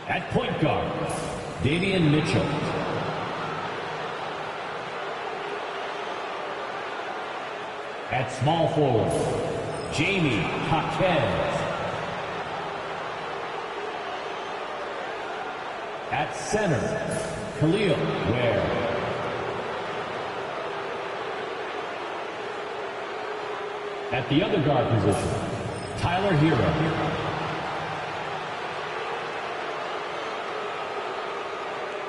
At point guard, Davian Mitchell. At small forward, Jamie Jaquez. At center, Khalil Ware. At the other guard position, Tyler Hero.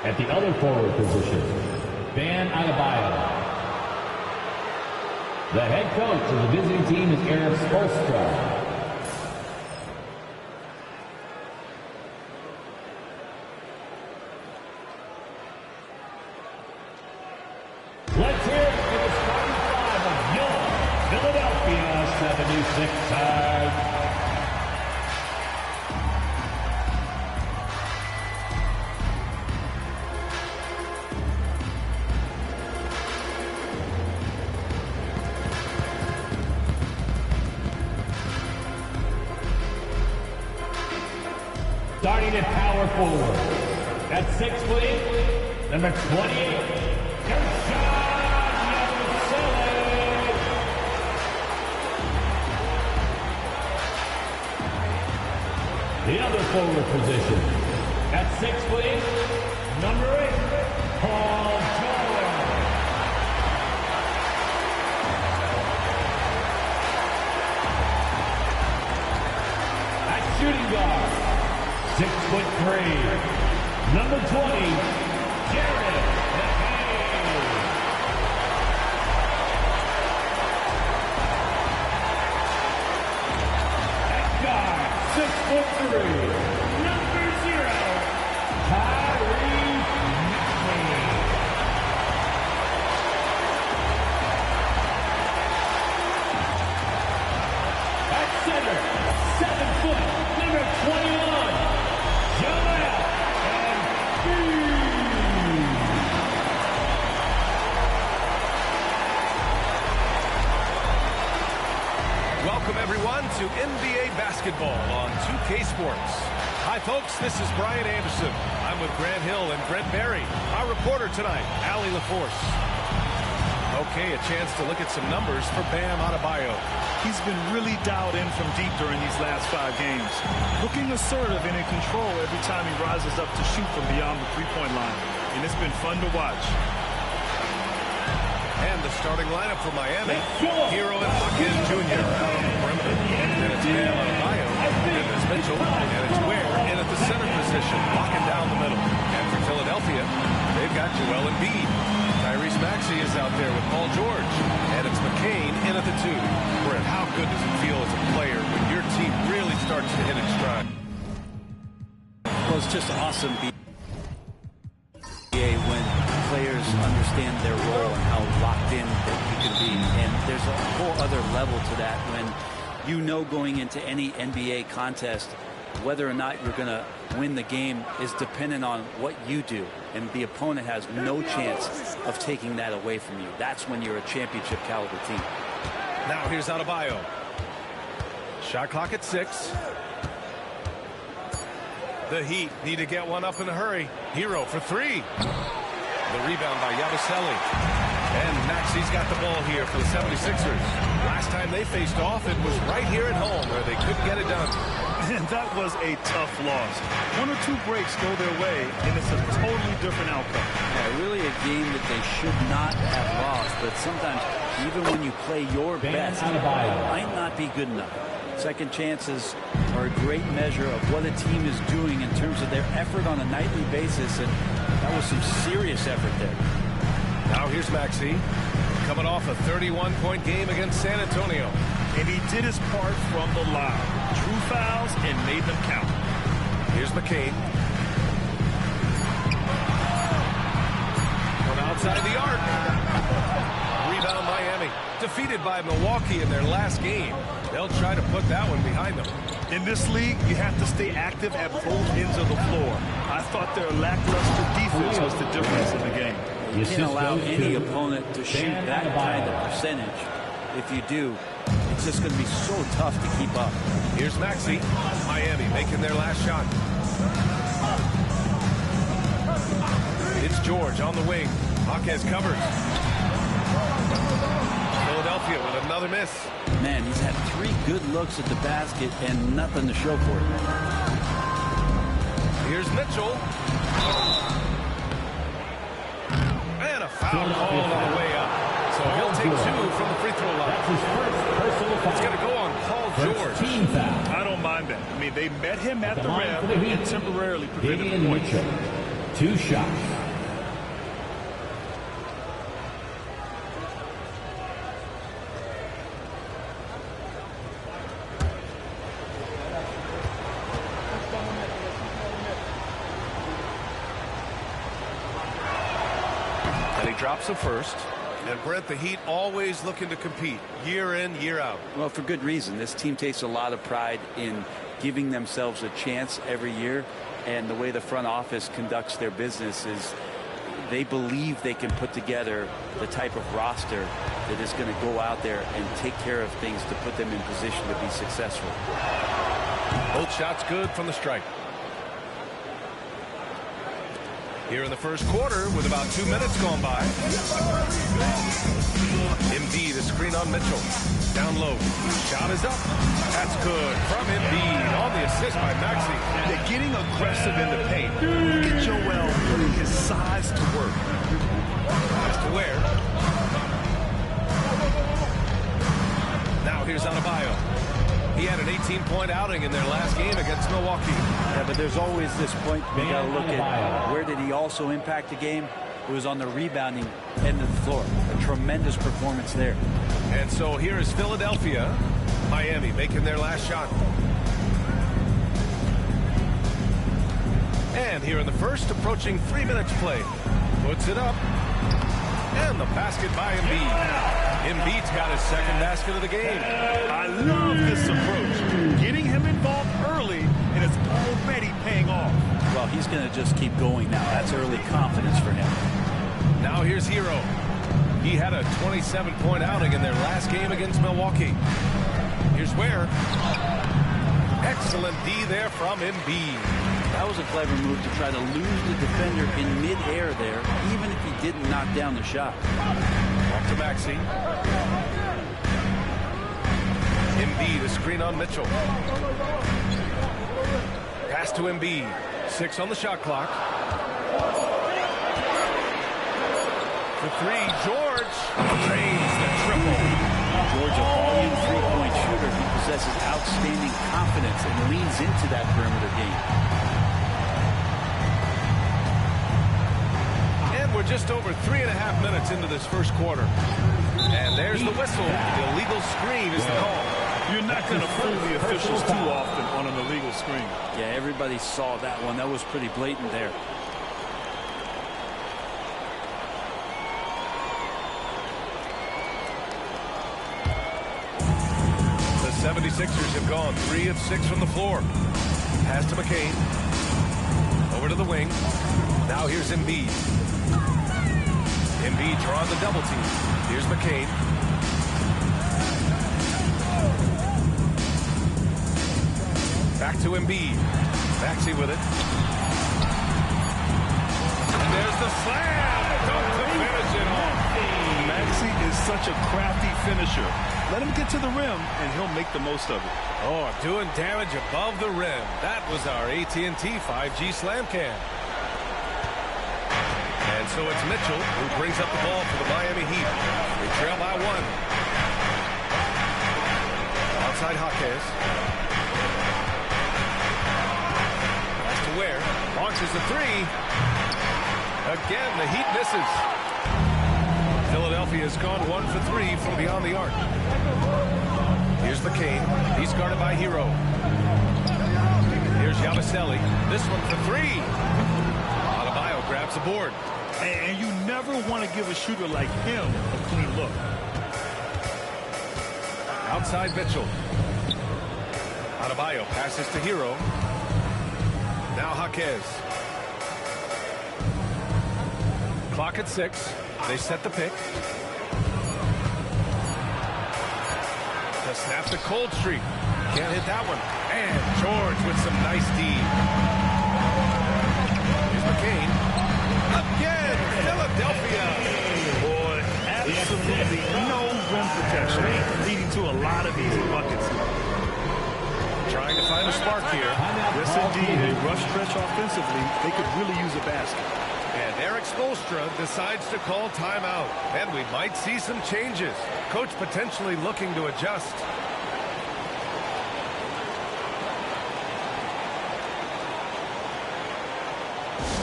At the other forward position, Bam Adebayo. The head coach of the visiting team is Eric Spoelstra. Let's hear it for the starting five of your Philadelphia 76ers. Starting at power forward, at 6'8", number 28, the other forward position, at 6'8", number 8, Paul George. At shooting guard, 6'3", number 20, Jared McHale. At guard, 6'3", number 0, Tyrese Maxey. At center, 7 foot, number 21, Joel Embiid. Welcome everyone to NBA basketball on 2K Sports. Hi folks, this is Brian Anderson. I'm with Grant Hill and Brent Barry. Our reporter tonight, Allie LaForce. Okay, a chance to look at some numbers for Bam Adebayo. He's been really dialed in from deep during these last 5 games. Looking assertive and in control every time he rises up to shoot from beyond the three-point line. And it's been fun to watch. And the starting lineup for Miami. Hero and Hawkins Jr. out on the perimeter. And it's Bam Adebayo. And there's Mitchell. And it's Ware in at the center position, locking down the middle. And for Philadelphia, they've got Joel Embiid. Tyrese Maxey is out there with Paul George. And it's McCain in at the 2. Brett, how good does it feel as a player when your team really starts to hit its stride? Well, it's just awesome when players understand their role and how locked in that you can be. And there's a whole other level to that when you know going into any NBA contest whether or not you're going to win the game is dependent on what you do, and the opponent has no chance of taking that away from you. That's when you're a championship caliber team. Now here's Adebayo. Shot clock at 6. The Heat need to get one up in a hurry. Hero for 3. The rebound by Yabusele. And Maxey's got the ball here for the 76ers. Last time they faced off, it was right here at home where they couldn't get it done. And that was a tough loss. 1 or 2 breaks go their way, and it's a totally different outcome. Yeah, really a game that they should not have lost, but sometimes even when you play your best, it might not be good enough. Second chances are a great measure of what a team is doing in terms of their effort on a nightly basis, and that was some serious effort there. Now here's Maxey, coming off a 31-point game against San Antonio. And he did his part from the line. Drew fouls and made them count. Here's McCain. From outside the arc. Rebound Miami. Defeated by Milwaukee in their last game. They'll try to put that one behind them. In this league, you have to stay active at both ends of the floor. I thought their lackluster defense was the difference in the game. You can't allow any opponent to shoot that kind of percentage. If you do, it's just going to be so tough to keep up. Here's Maxey. Miami making their last shot. It's George on the wing. Jaquez covers. Philadelphia with another miss. Man, he's had 3 good looks at the basket and nothing to show for it. Here's Mitchell. And a foul called on the way up. So he'll take 2 from the free throw line. That's his first personal foul. It's going to go on Paul George. Team foul. I don't mind that. I mean, they met him at the rim and temporarily prevented the point. Mitchell. 2 shots. And he drops the first. And Brent, the Heat always looking to compete year in, year out. Well, for good reason. This team takes a lot of pride in giving themselves a chance every year. And the way the front office conducts their business is they believe they can put together the type of roster that is going to go out there and take care of things to put them in position to be successful. Both shots good from the stripe. Here in the first quarter with about 2 minutes gone by. Embiid, a screen on Mitchell. Down low. Shot is up. That's good from Embiid on the assist by Maxey. They're getting aggressive in the paint. Look at Joel putting his size to work. That's to Ware. Now here's Adebayo. He had an 18-point outing in their last game against Milwaukee. Yeah, but there's always this point we got to look at. Where did he also impact the game? It was on the rebounding end of the floor. A tremendous performance there. And so here is Philadelphia. Miami making their last shot. And here in the first, approaching 3 minutes play. Puts it up. And the basket by Embiid. Embiid's got his second basket of the game. I love this approach. Getting him involved early, and it's already paying off. Well, he's going to just keep going now. That's early confidence for him. Now here's Hero. He had a 27-point outing in their last game against Milwaukee. Here's Ware. Excellent D there from Embiid. That was a clever move to try to lose the defender in midair there, even if he didn't knock down the shot. Back to Maxey. Embiid, a screen on Mitchell. Pass to Embiid. 6 on the shot clock. For 3, George drains the triple. George, a volume 3-point shooter. He possesses outstanding confidence and leans into that perimeter game. We're just over 3.5 minutes into this first quarter. And there's the whistle. The illegal screen is the call. You're not going to fool the officials too often on an illegal screen. Yeah, everybody saw that one. That was pretty blatant there. The 76ers have gone 3 of 6 from the floor. Pass to McCain. Over to the wing. Now here's Embiid. Embiid drawing the double team. Here's McCain. Back to Embiid. Maxey with it. And there's the slam. Don't finish it off. Maxey is such a crafty finisher. Let him get to the rim, and he'll make the most of it. Oh, doing damage above the rim. That was our AT&T 5G slam cam. And so it's Mitchell who brings up the ball for the Miami Heat. They trail by 1. Outside Jaquez. Pass to Ware. Launches the 3. Again, the Heat misses. Philadelphia has gone 1 for 3 from beyond the arc. Here's McCain. He's guarded by Hero. Here's Yabusele. This one for 3. Adebayo grabs the board. And you never want to give a shooter like him a clean look. Outside Mitchell. Adebayo passes to Hero. Now Jaquez. Clock at 6. They set the pick. To snap the cold streak. Can't hit that one. And George with some nice D. Here's McCain. again. Philadelphia. Boy, absolutely no rim protection, leading to a lot of easy buckets. Trying to find a spark here. Yes, indeed. A rough stretch offensively. They could really use a basket. And Eric Spoelstra decides to call timeout. And we might see some changes. Coach potentially looking to adjust.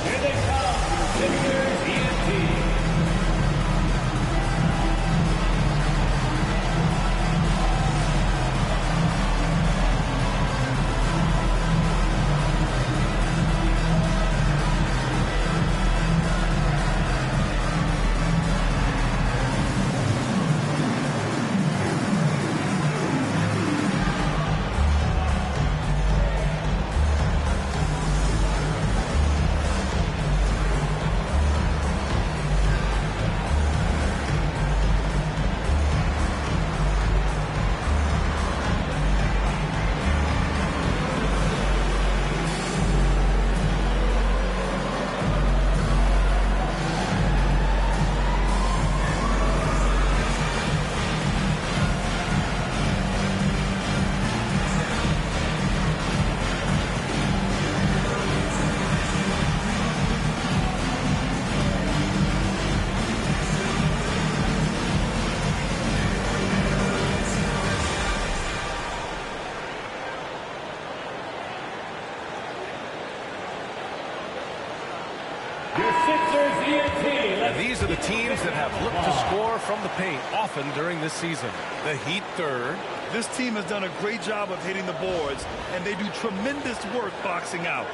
Here they come, Sixers ENT. These are the teams that have looked to score from the paint often during this season. The Heat third. This team has done a great job of hitting the boards, and they do tremendous work boxing out.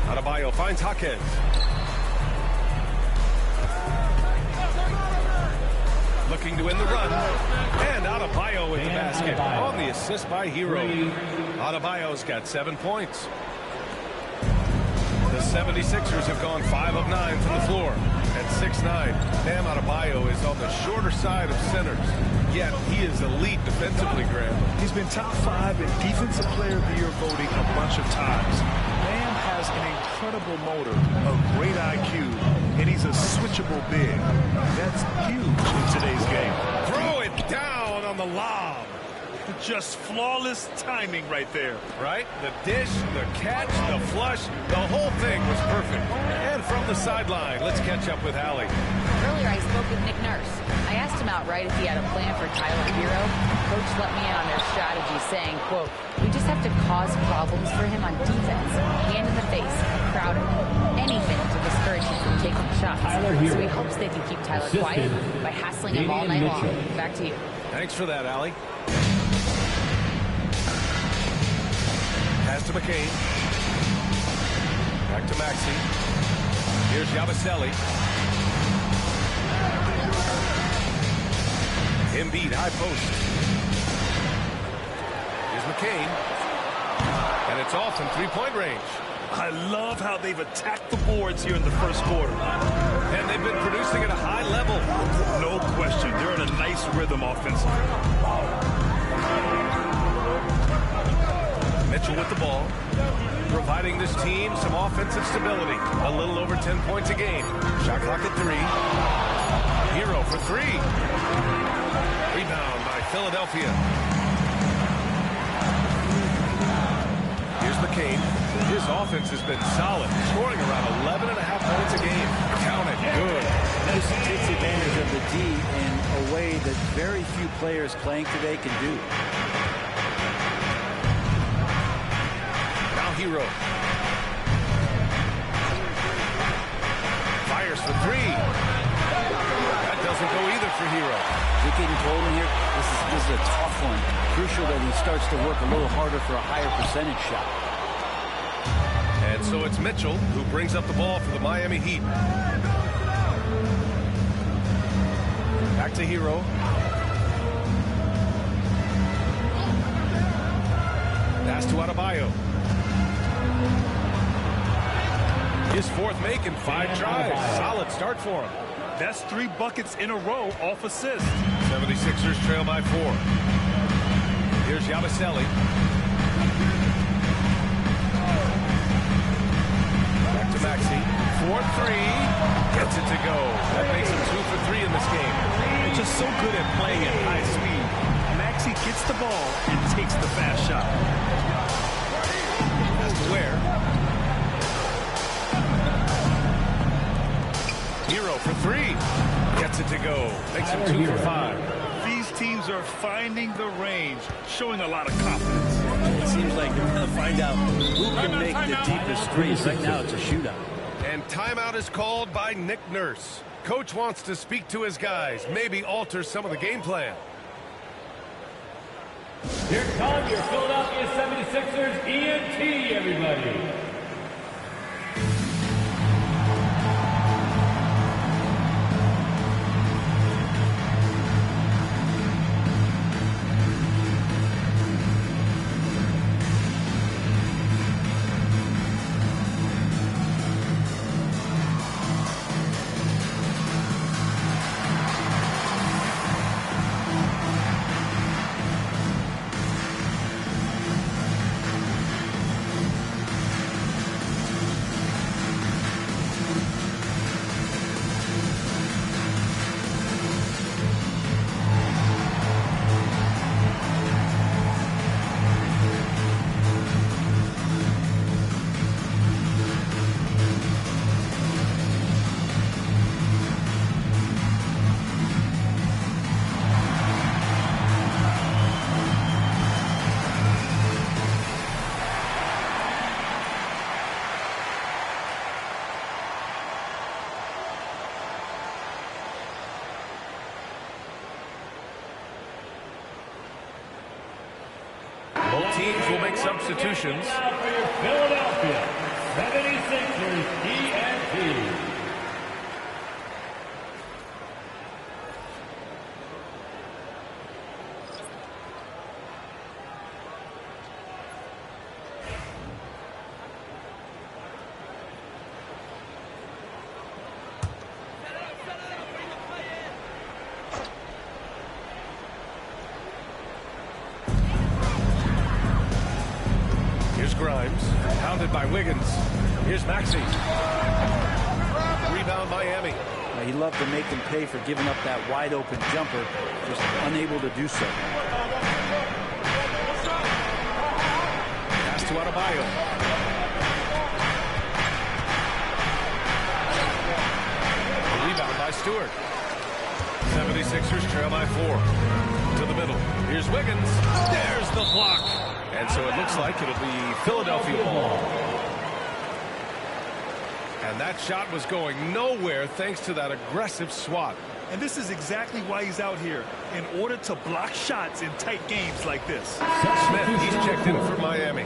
Adebayo finds Jaquez. Looking to win the run. And Adebayo with the basket on the assist by Hero. Adebayo's got 7 points. The 76ers have gone 5 of 9 from the floor at 6'9". Bam Adebayo is on the shorter side of centers, yet he is elite defensively, Graham. He's been top 5 in Defensive Player of the Year voting a bunch of times. Bam has an incredible motor, a great IQ, and he's a switchable big. That's huge in today's game. Throw it down on the lob. Just flawless timing right there. Right? The dish, the catch, the flush, the whole thing was perfect. And from the sideline, let's catch up with Allie. Earlier, I spoke with Nick Nurse. I asked him outright if he had a plan for Tyler Hero. Coach let me in on their strategy, saying, quote, "We just have to cause problems for him on defense. Hand in the face, crowd him. Anything to discourage him from taking shots." So he hopes they can keep Tyler quiet by hassling him all night long. Back to you. Thanks for that, Allie. Pass to McCain. Back to Maxey. Here's Yabusele. Embiid, high post. Here's McCain. And it's off from three-point range. I love how they've attacked the boards here in the first quarter. And they've been producing at a high level. No question. They're in a nice rhythm offensively. Mitchell with the ball, providing this team some offensive stability. A little over 10 points a game. Shot clock at 3. Hero for 3. Rebound by Philadelphia. Here's McCain. His offense has been solid, scoring around 11.5 points a game. Count it. Good. This takes advantage of the D in a way that very few players playing today can do. Hero. Fires for 3. That doesn't go either for Hero. We're getting cold in here. This is a tough one. Crucial that he starts to work a little harder for a higher percentage shot. And so it's Mitchell who brings up the ball for the Miami Heat. Back to Hero. Pass to Adebayo. His fourth make in 5 tries. Solid start for him. That's 3 buckets in a row off assist. 76ers trail by 4. Here's Yabusele. Back to Maxey. 4-3. Gets it to go. That makes him 2 for 3 in this game. They're just so good at playing at high speed. Maxey gets the ball and takes the fast shot. That's to Ware. Hero for 3. Gets it to go. Makes him 2 for 5. These teams are finding the range, showing a lot of confidence. It seems like they're going to find out who can make the deepest threes. Right now, it's a shootout. And timeout is called by Nick Nurse. Coach wants to speak to his guys, maybe alter some of the game plan. Here come your Philadelphia 76ers ENT, everybody. Both teams will make substitutions. Now for your Philadelphia 76ers ENT. Grimes, pounded by Wiggins. Here's Maxey. Rebound Miami. He loved to make them pay for giving up that wide open jumper, just unable to do so. Pass to Adebayo. Rebound by Stewart. 76ers trail by 4. To the middle. Here's Wiggins. There's the block. And so it looks like it'll be Philadelphia ball. And that shot was going nowhere thanks to that aggressive swat. And this is exactly why he's out here, in order to block shots in tight games like this. Smith, he's checked in for Miami.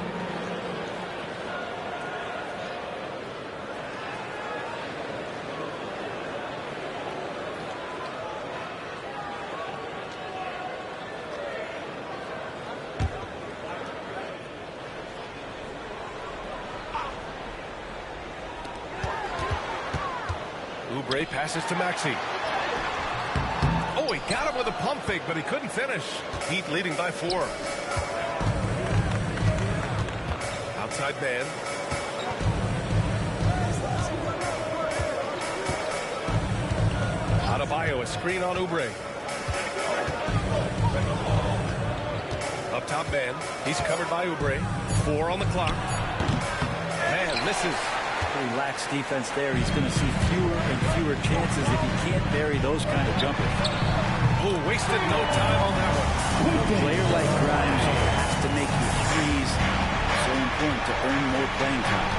Oubre passes to Maxey. Oh, he got him with a pump fake, but he couldn't finish. Heat leading by 4. Outside man. Adebayo, a screen on Oubre. Up top man. He's covered by Oubre. 4 on the clock. Man misses. Pretty lax defense there. He's going to see fewer and fewer chances if he can't bury those kind of jumpers. Oh, wasted no time on that one. A player like Grimes has to make your threes so important to earn more playing time.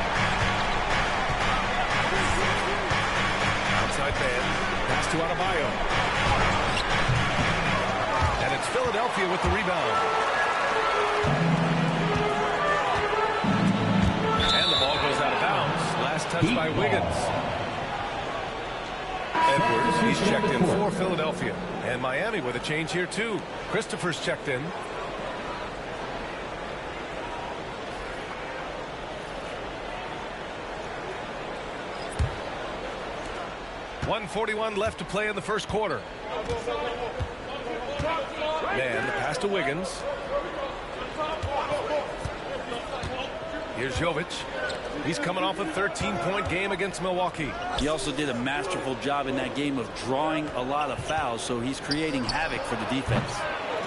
Outside man. Pass to Adebayo. And it's Philadelphia with the rebound. And the ball goes out of bounds. Last touch by Wiggins. Edwards, he's checked in for Philadelphia. And Miami with a change here too. Christopher's checked in. 1:41 left to play in the first quarter. Man, the pass to Wiggins. Here's Jovic. He's coming off a 13-point game against Milwaukee. He also did a masterful job in that game of drawing a lot of fouls, so he's creating havoc for the defense.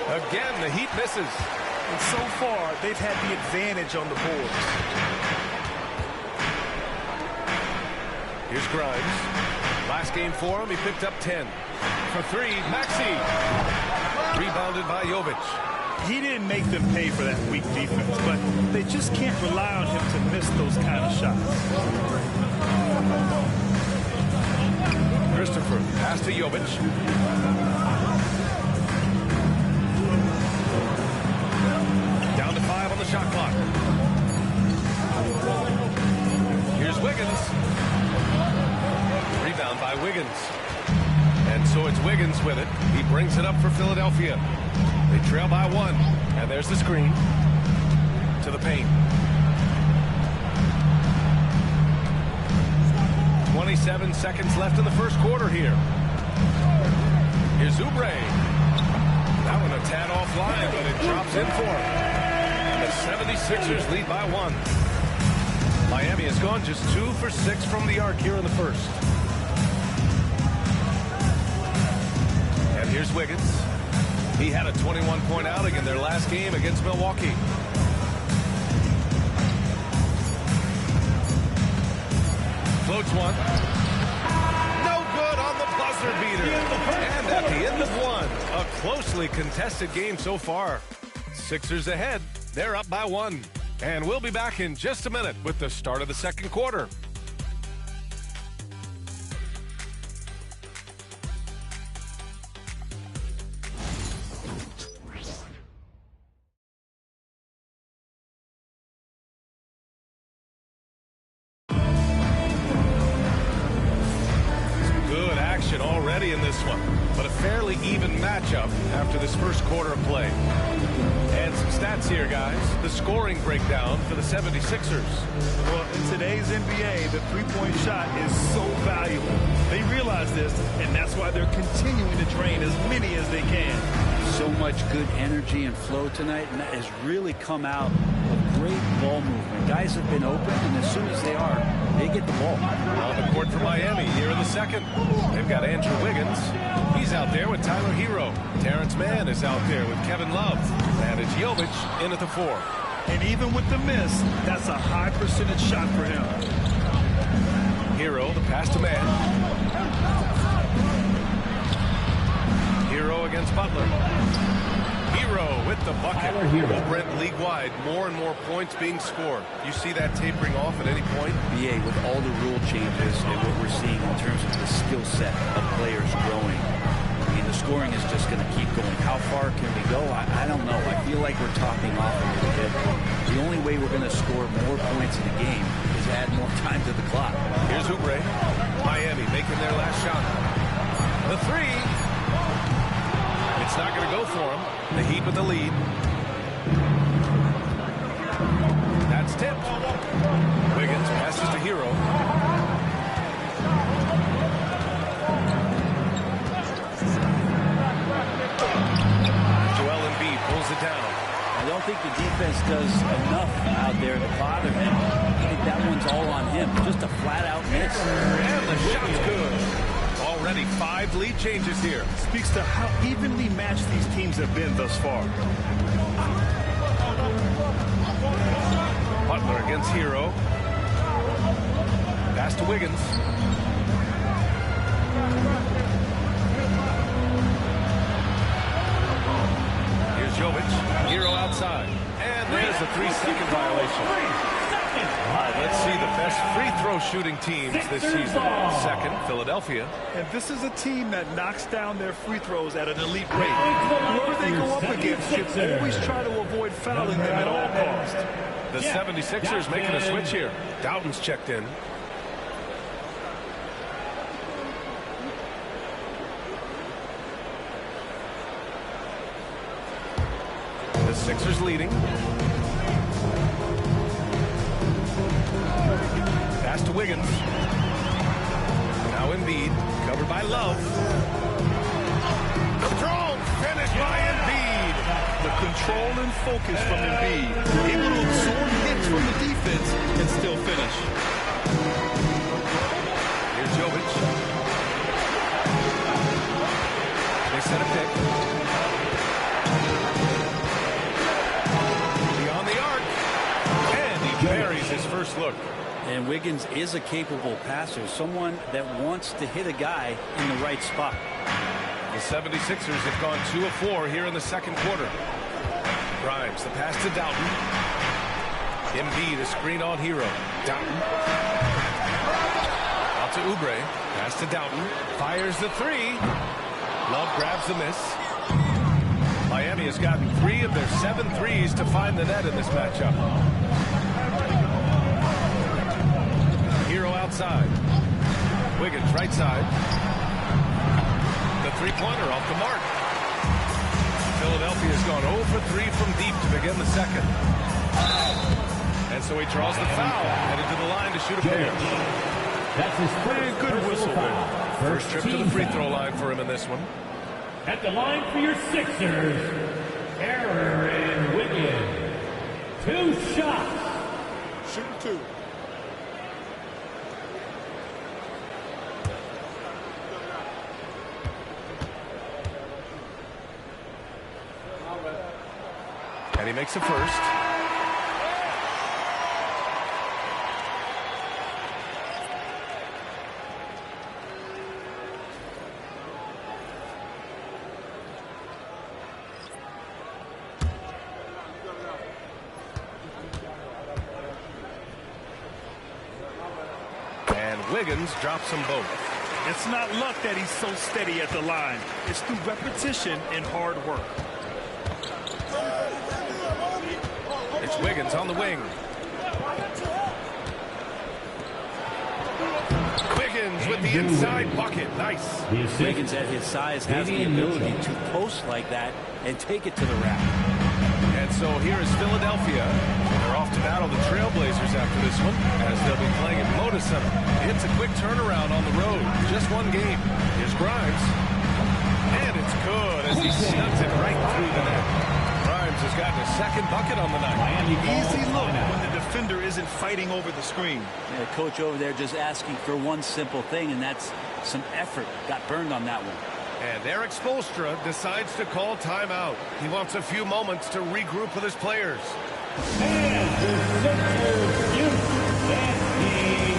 Again, the Heat misses. And so far, they've had the advantage on the boards. Here's Grimes. Last game for him, he picked up 10. For three, Maxey. Rebounded by Jovic. He didn't make them pay for that weak defense, but they just can't rely on him to miss those kind of shots. Christopher, pass to Jovic. Down to 5 on the shot clock. Here's Wiggins. Rebound by Wiggins. And so it's Wiggins with it. He brings it up for Philadelphia. They trail by 1. And there's the screen. To the paint. 27 seconds left in the first quarter here. Here's Oubre. That one a tad offline, but it drops in for him. And the 76ers lead by 1. Miami has gone just 2 for 6 from the arc here in the first. And here's Wiggins. He had a 21-point outing in their last game against Milwaukee. Floats one. No good on the buzzer beater. And at the end of one, a closely contested game so far. Sixers ahead. They're up by 1. And we'll be back in just a minute with the start of the second quarter. Already in this one, but a fairly even matchup after this first quarter of play. And some stats here, guys. The scoring breakdown for the 76ers. Well, in today's NBA, the three-point shot is so valuable. They realize this, and that's why they're continuing to drain as many as they can. So much good energy and flow tonight, and that has really come out of great ball movement. Guys have been open, and as soon as they are, they get the ball. On the court for Miami here in the second. They've got Andrew Wiggins. He's out there with Tyler Hero. Terrence Mann is out there with Kevin Love. And it's Jovic in at the 4. And even with the miss, that's a high percentage shot for him. Hero, the pass to Mann. Hero against Butler. Hero with the bucket. Brent, league-wide, more and more points being scored. You see that tapering off at any point? BA, with all the rule changes and what we're seeing in terms of the skill set of players growing, I mean, the scoring is just going to keep going. How far can we go? I don't know. I feel like we're topping off a little bit. The only way we're going to score more points in the game is add more time to the clock. Here's Oubre. Miami making their last shot. The 3. It's not going to go for him. The Heat with the lead. That's tipped. Wiggins passes to Hero. Joel Embiid pulls it down. I don't think the defense does enough out there to bother him. I think that one's all on him. Just a flat-out miss. And the shot's good. Already 5 lead changes here. Speaks to how evenly matched these teams have been thus far. Butler against Hero. Pass to Wiggins. Here's Jovic. Hero outside. And there's a 3-second violation. All right, let's see the best free throw shooting teams this season. Second, Philadelphia. And this is a team that knocks down their free throws at an elite rate. Whoever they go up against should always try to avoid fouling them at all costs. The 76ers making a switch here. Doughton's checked in. The Sixers leading. Pass to Wiggins. Now Embiid. Love. Strong finish by Embiid. The control and focus from Embiid. Able to absorb hits from the defense and still finish. Here's Jovic. They set a pick. Beyond the arc. And he buries his first look. And Wiggins is a capable passer, someone that wants to hit a guy in the right spot. The 76ers have gone 2 of 4 here in the second quarter. Grimes, the pass to Doughton. Embiid, a screen on Hero. Doughton. Out to Oubre. Pass to Doughton. Fires the 3. Love grabs the miss. Miami has gotten 3 of their 7 threes to find the net in this matchup. Hero outside. Wiggins right side. The three-pointer off the mark. Philadelphia's gone 0 for 3 from deep to begin the second. And so he draws the foul, headed to the line to shoot a pair. That's his first Good whistle there. First trip to the free throw line for him in this one. At the line for your Sixers, Aaron Wiggins. 2 shots. Shooting 2. And he makes a first. And Wiggins drops them both. It's not luck that he's so steady at the line. It's through repetition and hard work. It's Wiggins on the wing. Wiggins with the inside bucket. Nice. Wiggins at his size has the ability to post like that and take it to the rack. And so here is Philadelphia. They're off to battle the Trailblazers after this one, as they'll be playing at Moda Center. It's a quick turnaround on the road. Just one game. Here's Grimes. And it's good as he snugs it right through the net. Grimes has gotten a second bucket on the night. Easy look when the defender isn't fighting over the screen. Yeah, coach over there just asking for one simple thing, and that's some effort. Got burned on that one. And Eric Spoelstra decides to call timeout. He wants a few moments to regroup with his players. And the Sixers use that team.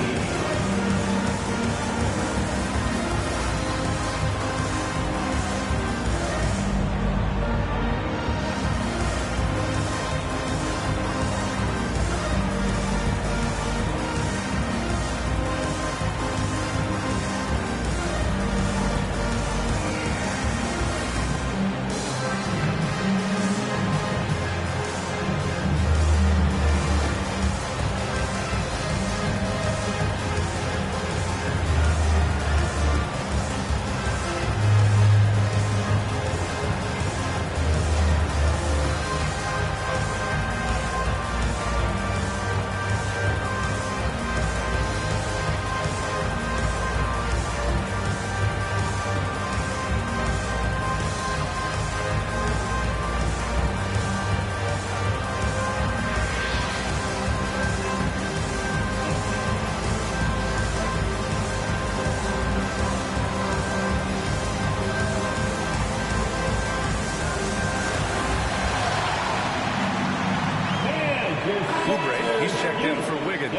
Oubre, he's checked in for Wiggins.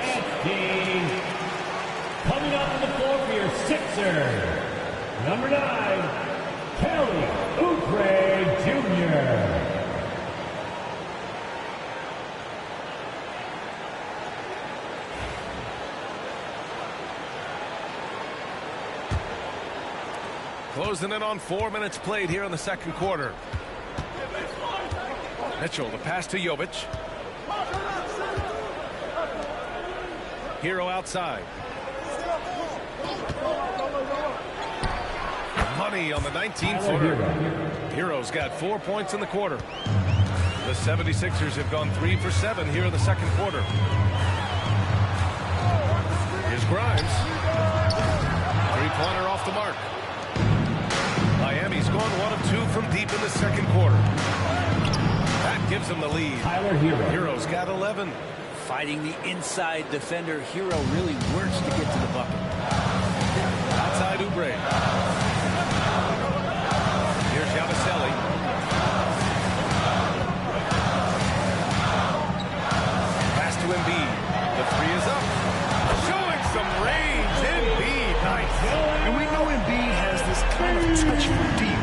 Coming up on the floor for your Sixers, number 9, Kelly Oubre Jr. Closing in on 4 minutes played here in the second quarter. Mitchell, the pass to Jovic. Hero outside. Money on the 19-footer. Hero's got 4 points in the quarter. The 76ers have gone 3 for 7 here in the second quarter. Here's Grimes. Three-pointer off the mark. gone 1 of 2 from deep in the second quarter. That gives him the lead. Tyler Hero. Hero's got 11. Fighting the inside defender, Hero really works to get to the bucket. Outside Oubre. Here's Yabusele. Pass to Embiid. The three is up. Showing some range. Embiid. Nice. And we know Embiid has this kind of touch from deep.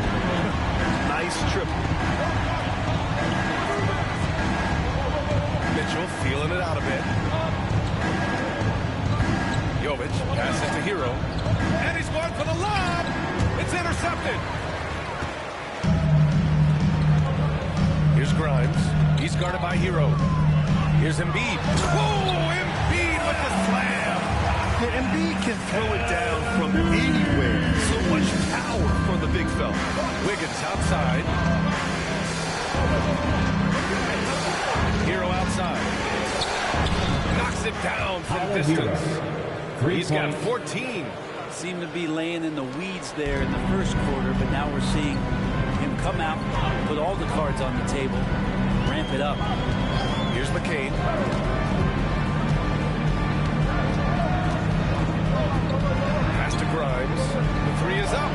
Nice triple. Mitchell feeling it out a bit. Jovic passes to Hero. And he's going for the lob. It's intercepted. Here's Grimes. He's guarded by Hero. Here's Embiid. Whoa! Embiid with the slam. Yeah, Embiid can throw it down from anywhere. So much power for the big fella. Wiggins outside. Hero outside. Knocks it down from distance. He's got 14. Seemed to be laying in the weeds there in the first quarter, but now we're seeing him come out, put all the cards on the table, ramp it up. Here's McCain. Pass to Grimes. The three is up.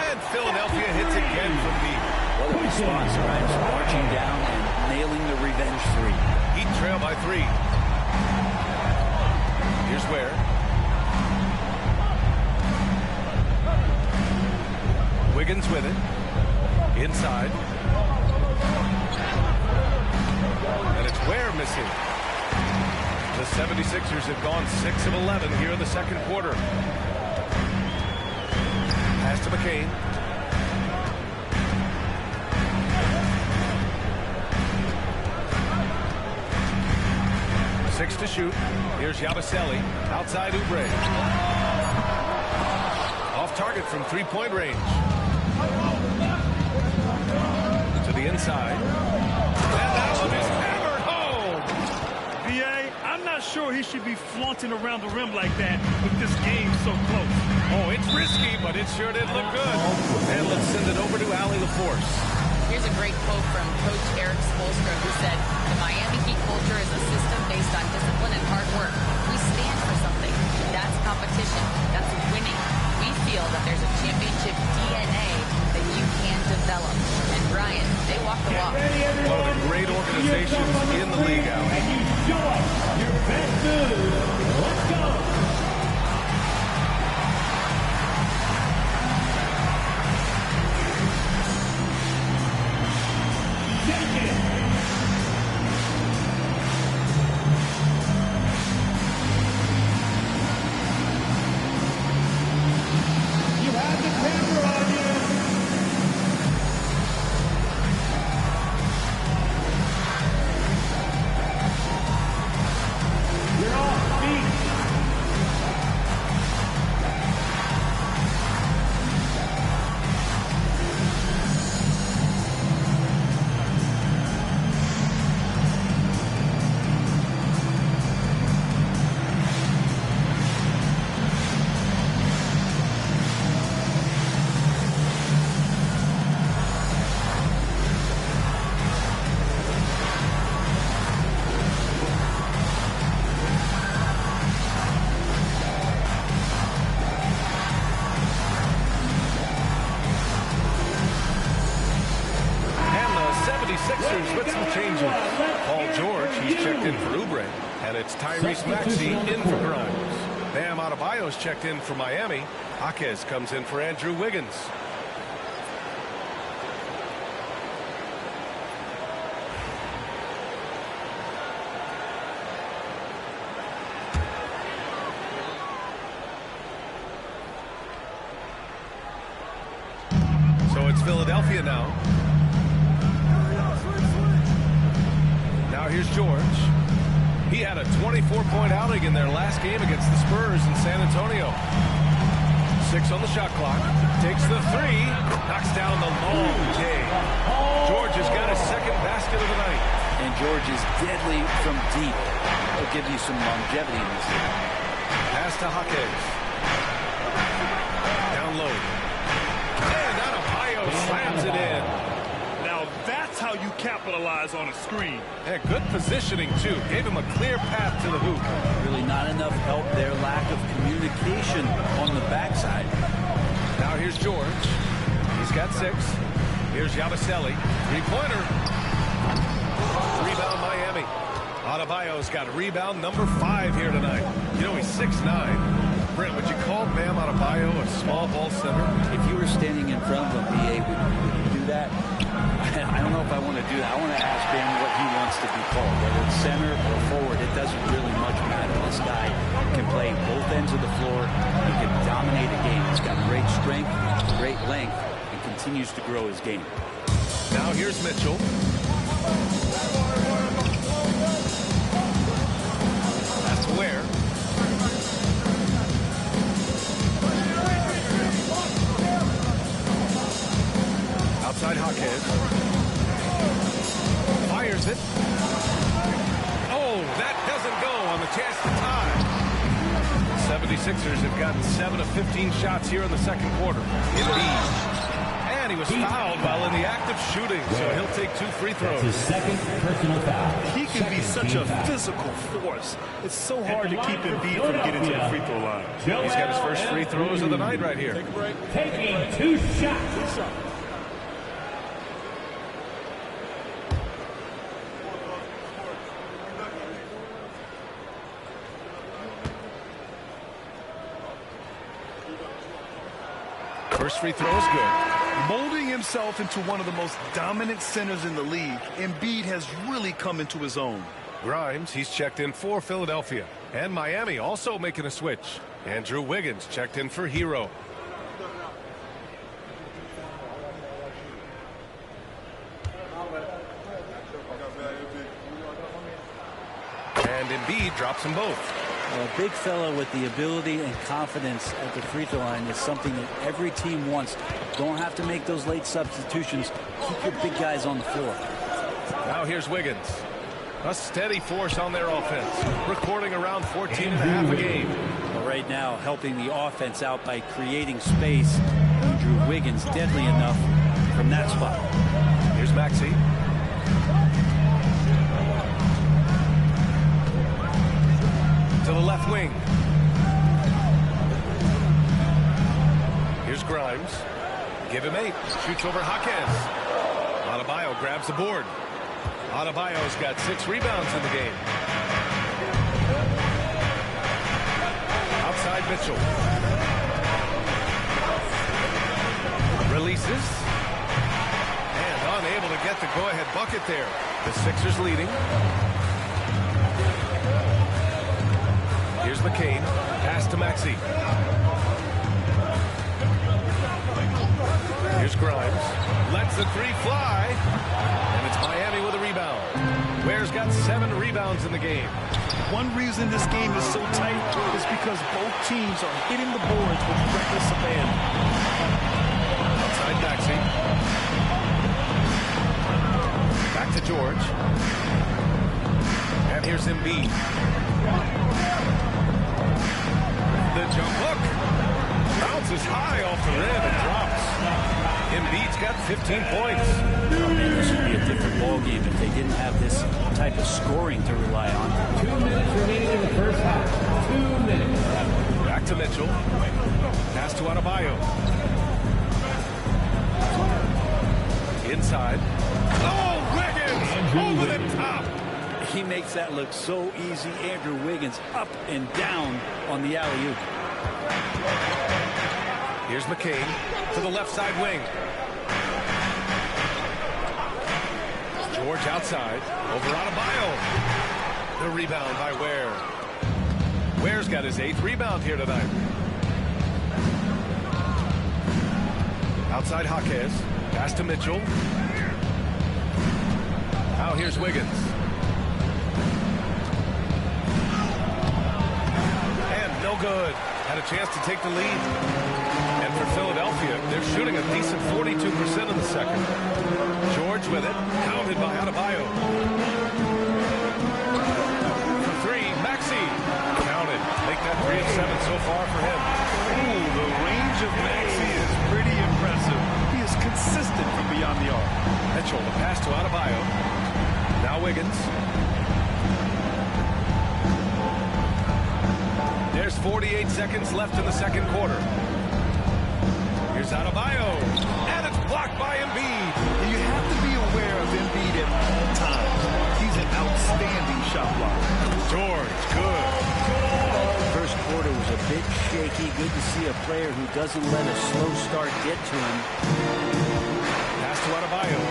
And Philadelphia hits again from deep. What a response. Grimes marching down and nailing the revenge three. Heat trail by 3. Here's Ware. Wiggins with it. Inside. And it's Ware missing. The 76ers have gone 6 of 11 here in the second quarter. Pass to McCain. Six to shoot. Here's Yabusele. Outside Oubre. Off target from three-point range. To the inside. And that one is hammered home. B.A., I'm not sure he should be flaunting around the rim like that with this game so close. Oh, it's risky, but it sure did look good. And let's send it over to Allie LaForce. Here's a great quote from Coach Eric Spoelstra, who said, "The Miami Heat culture is a system based on discipline and hard work. We stand for something. That's competition. That's winning. We feel that there's a championship DNA that you can develop." And Brian, they walk the walk. One of the great organizations in the league, Allie. And you show us your best move. Let's go. With some changes. Paul George, he's checked in for Oubre. And it's Tyrese Maxey in for Grimes. Bam Adebayo's checked in for Miami. Jaquez comes in for Andrew Wiggins. So it's Philadelphia now. Now here's George. He had a 24-point outing in their last game against the Spurs in San Antonio. 6 on the shot clock. Takes the three. Knocks down the long J. George has got his second basket of the night. And George is deadly from deep. He'll give you some longevity in this game. Pass to Jaquez. Down low. And out of slams it in. Now that's how you capitalize on a screen. And good positioning, too. Gave him a clear path to the hoop. Really not enough help there. Lack of communication on the backside. Now here's George. He's got 6. Here's Yabusele. Three-pointer. Rebound Miami. Adebayo's got rebound number 5 here tonight. You know, he's 6'9". Brent, would you call Bam Adebayo a small ball center? If you were standing in front of him, BA, would you do that? I don't know if I want to do that. I want to ask Bam what he wants to be called, whether it's center or forward. It doesn't really much matter. This guy can play both ends of the floor. He can dominate a game. He's got great strength, great length, and continues to grow his game. Now here's Mitchell. That's Ware. Outside Jaquez. Fires it. Oh, that doesn't go on the chance to tie. 76ers have gotten 7 of 15 shots here in the second quarter. Embiid. And he was fouled while in the act of shooting, so he'll take 2 free throws. His second personal foul. He can be such a physical force. It's so hard to keep Embiid from getting to the free throw line. He's got his first free throws of the night right here. Taking 2 shots. First free throw is good. Molding himself into one of the most dominant centers in the league, Embiid has really come into his own. Grimes, he's checked in for Philadelphia. And Miami also making a switch. Andrew Wiggins checked in for Hero. And Embiid drops them both. A big fella with the ability and confidence at the free throw line is something that every team wants. Don't have to make those late substitutions. Keep your big guys on the floor. Now here's Wiggins. A steady force on their offense. Recording around 14.5 a game. But right now, helping the offense out by creating space. Andrew Wiggins deadly enough from that spot. Here's Maxey. To the left wing. Here's Grimes. Give him 8. Shoots over Jaquez. Adebayo grabs the board. Adebayo's got 6 rebounds in the game. Outside Mitchell. Releases. And unable to get the go-ahead bucket there. The Sixers leading. Here's McCain. Pass to Maxey. Here's Grimes. Lets the 3 fly. And it's Miami with a rebound. Ware's got 7 rebounds in the game. One reason this game is so tight is because both teams are hitting the boards with reckless abandon. Outside Maxey. Back to George. And here's Embiid. The jump hook. Bounces high off the rim and drops. Embiid's got 15 points. This would be a different ballgame if they didn't have this type of scoring to rely on. 2 minutes remaining in the first half. 2 minutes. Back to Mitchell. Pass to Adebayo. Inside. Oh, Wiggins! Over the top! He makes that look so easy. Andrew Wiggins up and down on the alley-oop. Here's McCain to the left side wing. George outside. Over Adebayo. The rebound by Ware. Ware's got his 8th rebound here tonight. Outside Jaquez. Pass to Mitchell. Now here's Wiggins. And no good. Had a chance to take the lead. And for Philadelphia, they're shooting a decent 42% in the second. George with it. Counted by Adebayo. For 3, Maxey. Counted. Make that 3 of 7 so far for him. Ooh, the range of Maxey is pretty impressive. He is consistent beyond the arc. Mitchell, the pass to Adebayo. Now Wiggins. There's 48 seconds left in the second quarter. Here's Adebayo. And it's blocked by Embiid. And you have to be aware of Embiid at all times. He's an outstanding shot blocker. George, good. First quarter was a bit shaky. Good to see a player who doesn't let a slow start get to him. Pass to Adebayo.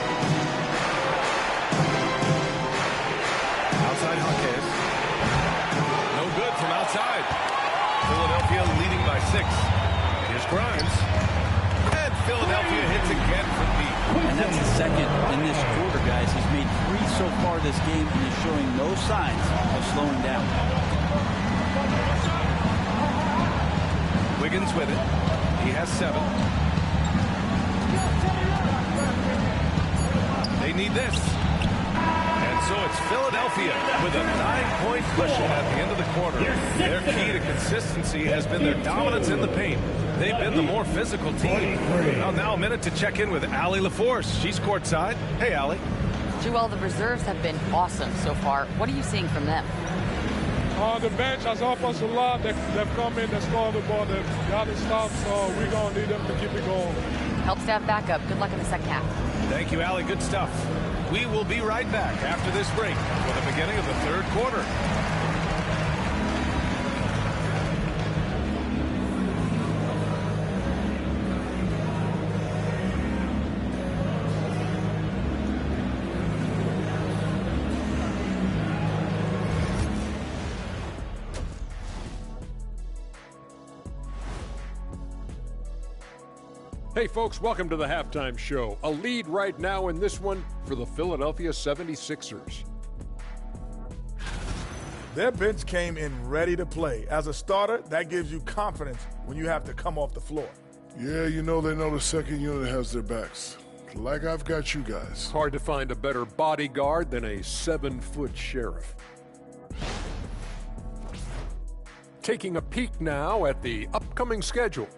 Outside Jaquez. No good from outside. Philadelphia leading by 6. Here's Grimes. And Philadelphia hits again from deep. And that's the second in this quarter, guys. He's made 3 so far this game and is showing no signs of slowing down. Wiggins with it. He has 7. They need this. And so it's Philadelphia with a 9-point cushion at the end of the quarter. Their key to consistency has been their dominance in the paint. They've been the more physical team. Well, now a minute to check in with Allie LaForce. She's courtside. Hey, Allie. Joel, the reserves have been awesome so far. What are you seeing from them? The bench has offensive line. They've come in, they scored the ball, they've got it stopped, so we're going to need them to keep it going. Helps to have backup. Good luck in the second half. Thank you, Allie. Good stuff. We will be right back after this break for the beginning of the third quarter. Hey folks, welcome to the halftime show. A lead right now in this one for the Philadelphia 76ers. Their bench came in ready to play. As a starter, that gives you confidence when you have to come off the floor. Yeah, you know they know the second unit has their backs. Like I've got you guys. Hard to find a better bodyguard than a 7-foot sheriff. Taking a peek now at the upcoming schedule.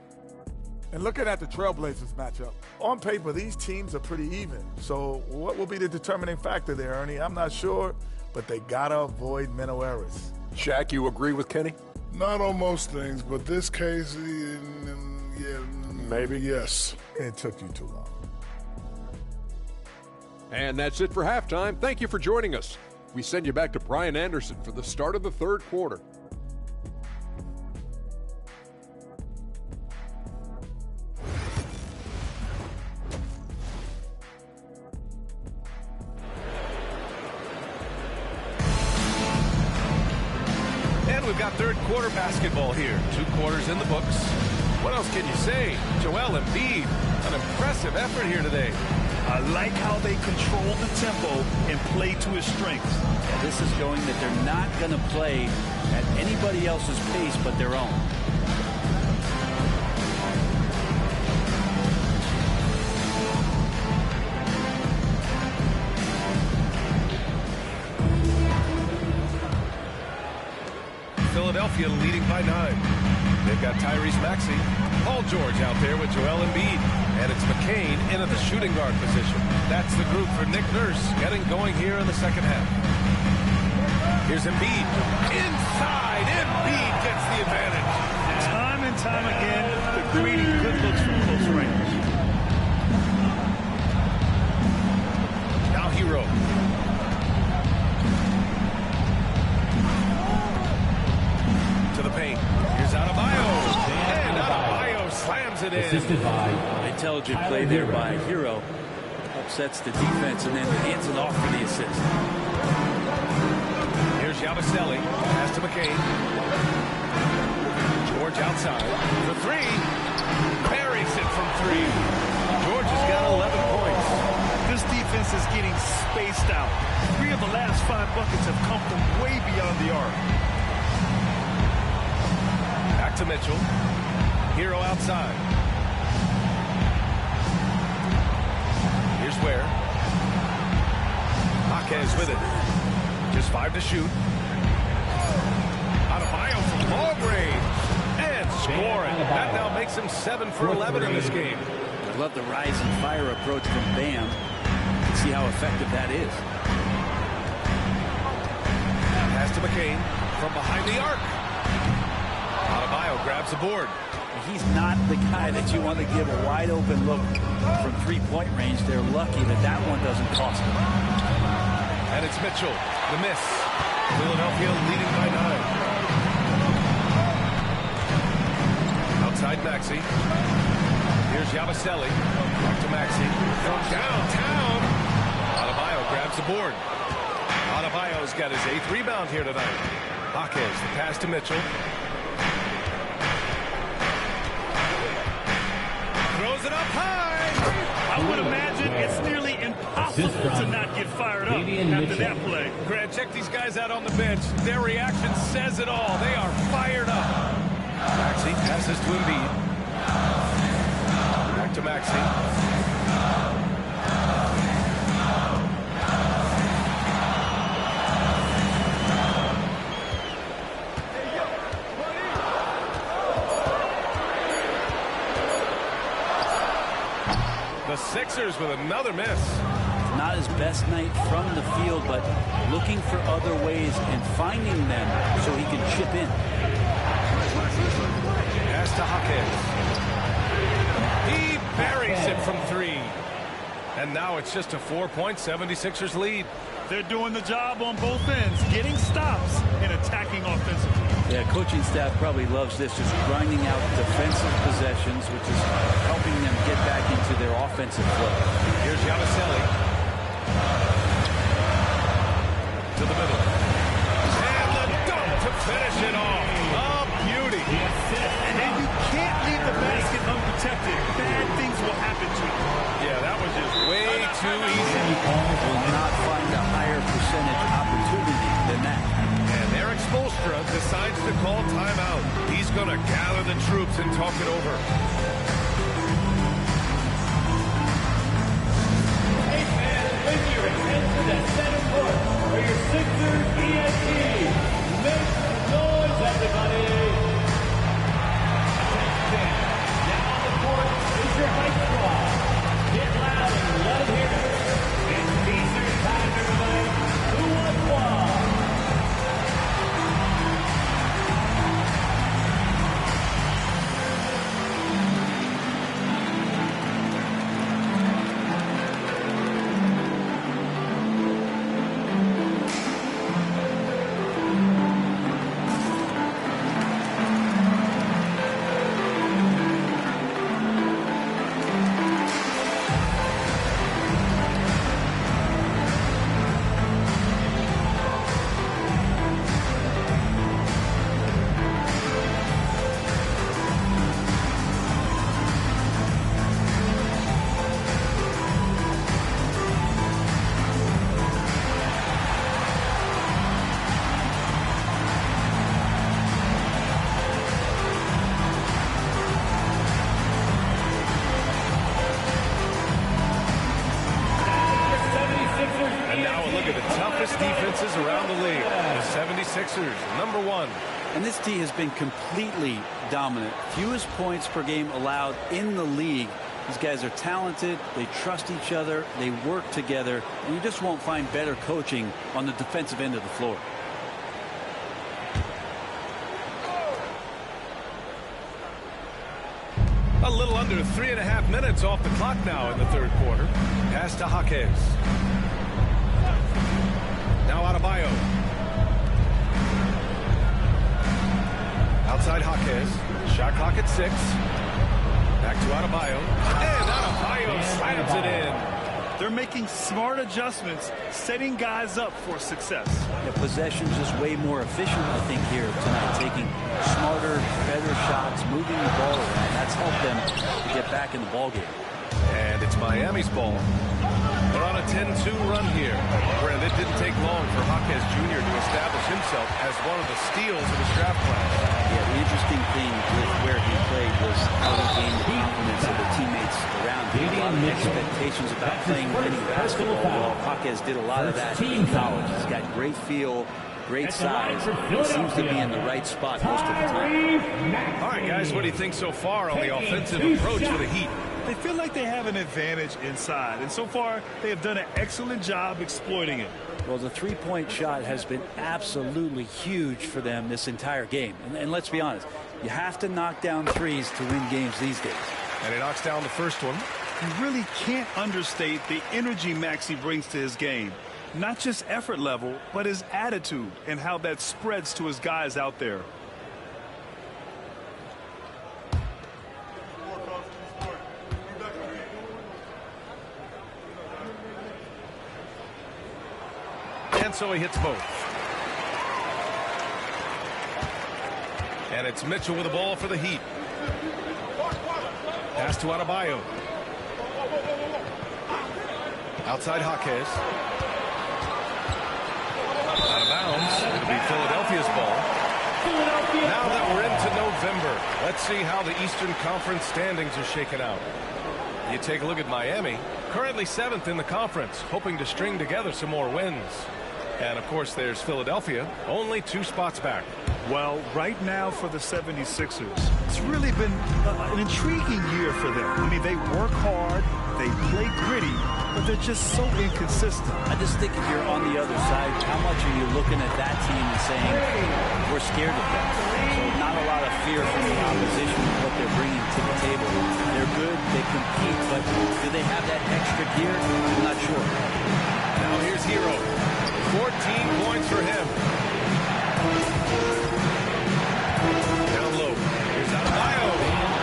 And looking at the Trailblazers matchup, on paper, these teams are pretty even. So what will be the determining factor there, Ernie? I'm not sure, but they got to avoid mental errors. Shaq, you agree with Kenny? Not on most things, but this case, yeah, maybe. Yes. It took you too long. And that's it for halftime. Thank you for joining us. We send you back to Brian Anderson for the start of the third quarter. We've got third quarter basketball here. 2 quarters in the books. What else can you say? Joel Embiid, an impressive effort here today. I like how they control the tempo and play to his strengths. Yeah, this is showing that they're not going to play at anybody else's pace but their own. Philadelphia leading by 9. They've got Tyrese Maxey, Paul George out there with Joel Embiid, and it's McCain in at the shooting guard position. That's the group for Nick Nurse getting going here in the second half. Here's Embiid. Inside, Embiid gets the advantage. Time and time again, creating good looks from close range. Now Hero. To the paint. Here's Adebayo. And Adebayo slams it in. Assisted by Intelligent play there by Hero. Upsets the defense and then hands it off for the assist. Here's Yabusele. Pass to McCain. George outside. For 3. Buries it from 3. George has got 11 points. This defense is getting spaced out. 3 of the last 5 buckets have come from way beyond the arc. Back to Mitchell. Hero outside. Here's Ware. Jaquez with it. Just 5 to shoot. Adebayo from long range. And scoring. That now makes him 7 for 11 in this game. Love the rise and fire approach from Bam. See how effective that is. Pass to McCain from behind the arc. Adebayo grabs the board. He's not the guy that you want to give a wide open look from three-point range. They're lucky that that one doesn't cost them. And it's Mitchell. The miss. Philadelphia leading by 9. Outside Maxey. Here's Yabusele. Back to Maxey. From downtown. Adebayo grabs the board. Adebayo's got his 8th rebound here tonight. Jaquez, the pass to Mitchell. Throws it up high. I would imagine it's nearly impossible to not get fired up after that play. Grant, check these guys out on the bench. Their reaction says it all. They are fired up. Maxey passes to Embiid. Back to Maxey. The Sixers with another miss. Not his best night from the field, but looking for other ways and finding them so he can chip in. Pass to Jaquez. He buries it from 3. And now it's just a 4-point 76ers lead. They're doing the job on both ends, getting stops and attacking offensively. Yeah, coaching staff probably loves this, just grinding out defensive possessions, which is helping them get back into their offensive flow. Here's Yabusele. To the middle. And the dunk to finish it off. A beauty. And you can't leave the basket unprotected. Bad things will happen to you. Yeah, that was just way too easy. Will not find a higher percentage opportunity than that. And Eric Spoelstra decides to call timeout. He's going to gather the troops and talk it over. Hey fans, bring your attention to center court for your Sixers EST. Make some noise, everybody. Attention. Now on the court is your high squad. Get loud and let them hear it. It's Pacers time, everybody. Who wants one? defenses around the league. The 76ers, #1. And this team has been completely dominant. Fewest points per game allowed in the league. These guys are talented. They trust each other. They work together. And you just won't find better coaching on the defensive end of the floor. A little under 3.5 minutes off the clock now in the third quarter. Pass to Jaquez. Now Adebayo. Outside Jaquez. Shot clock at 6. Back to Adebayo. And Adebayo slams it in. They're making smart adjustments, setting guys up for success. The possession's just way more efficient, I think, here tonight. Taking smarter, better shots, moving the ball around. That's helped them to get back in the ballgame. And it's Miami's ball. They're on a 10-2 run here. Brent, it didn't take long for Jaquez Jr. to establish himself as one of the steals of his draft class. Yeah, the interesting thing with where he played was how he gained the confidence of the teammates around him. A lot of expectations about playing winning basketball. Well, Jaquez did a lot of that in college. He's got great feel, great size. He seems to be in the right spot most of the time. All right, guys, what do you think so far on the offensive approach for the Heat? They feel like they have an advantage inside, and so far they have done an excellent job exploiting it. Well, the three-point shot has been absolutely huge for them this entire game. And let's be honest, you have to knock down threes to win games these days. And he knocks down the first one. You really can't understate the energy Maxey brings to his game. Not just effort level, but his attitude and how that spreads to his guys out there. And so he hits both. And it's Mitchell with the ball for the Heat. Pass to Adebayo. Outside Jaquez. Out of bounds. It'll be Philadelphia's ball. Now that we're into November, let's see how the Eastern Conference standings are shaken out. You take a look at Miami, currently 7th in the conference, hoping to string together some more wins. And, of course, there's Philadelphia, only 2 spots back. Well, right now for the 76ers, it's really been an intriguing year for them. I mean, they work hard, they play gritty, but they're just so inconsistent. I just think if you're on the other side, how much are you looking at that team and saying, we're scared of them? So not a lot of fear from the opposition and what they're bringing to the table. They're good, they compete, but do they have that extra gear? I'm not sure. Now here's Hero. 14 points for him. Down low. Here's Adebayo.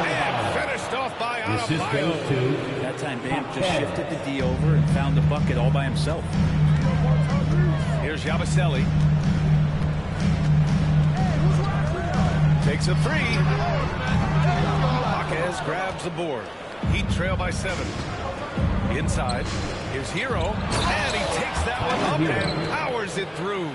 And finished off by Adebayo. That time Bam just shifted the D over and found the bucket all by himself. Here's Yabusele. Takes a 3. Jaquez grabs the board. Heat trail by 7. Inside, here's Hero, and he takes that one up and powers it through.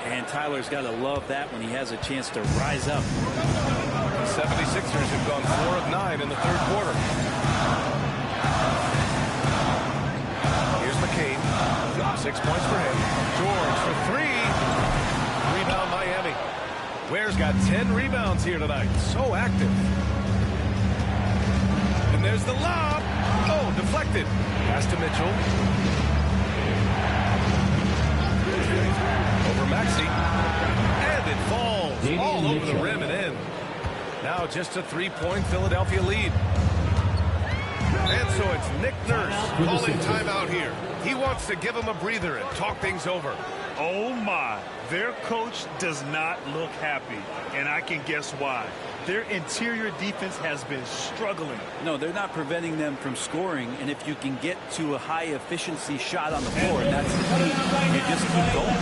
And Tyler's got to love that when he has a chance to rise up. The 76ers have gone 4 of 9 in the third quarter. Here's McCain. 6 points for him. George for 3. Rebound Miami. Ware's got 10 rebounds here tonight. So active. And there's the lob. Oh, deflected. Pass to Mitchell. Over Maxey. And it falls all over the rim and in. Now just a 3-point Philadelphia lead. And so it's Nick Nurse calling timeout here. He wants to give him a breather and talk things over. Oh, my. Their coach does not look happy, and I can guess why. Their interior defense has been struggling. No, they're not preventing them from scoring, and if you can get to a high-efficiency shot on the floor, that's the key. You just keep going.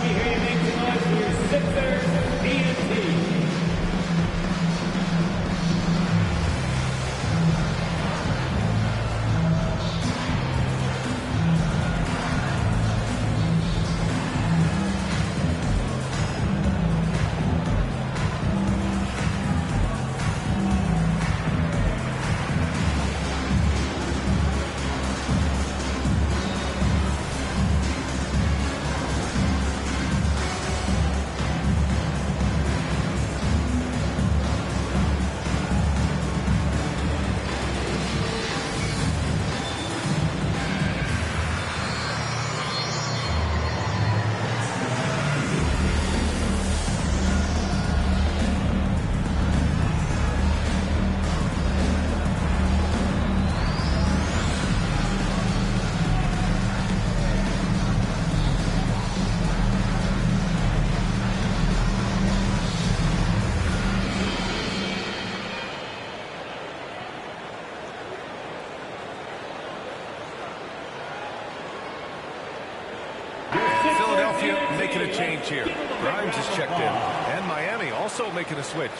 Making a change here. Grimes is checked in. And Miami also making a switch.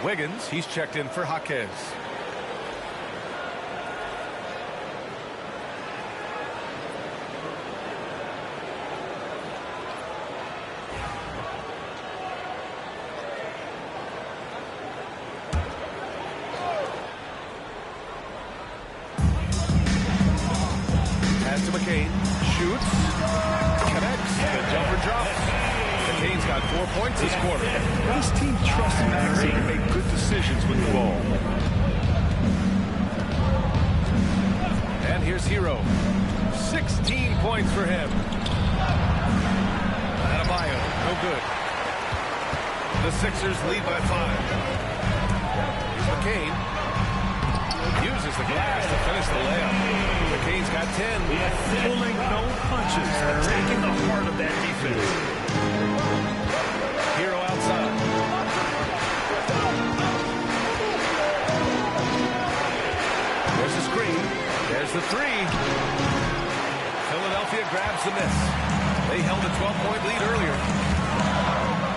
Wiggins, he's checked in for Jaquez. Pass to McCain. Shoots. Connects. The jumper drops. McCain's got 4 points this quarter. This team trusts Maxey to make good decisions with the ball. 16 points for him. Adebayo, no good. The Sixers lead by 5. Here's McCain. Uses the glass to finish the layup. McCain's got 10. Pulling no punches, attacking the heart of that defense. Hero outside. There's the screen. There's the three. Philadelphia grabs the miss. They held a 12-point lead earlier.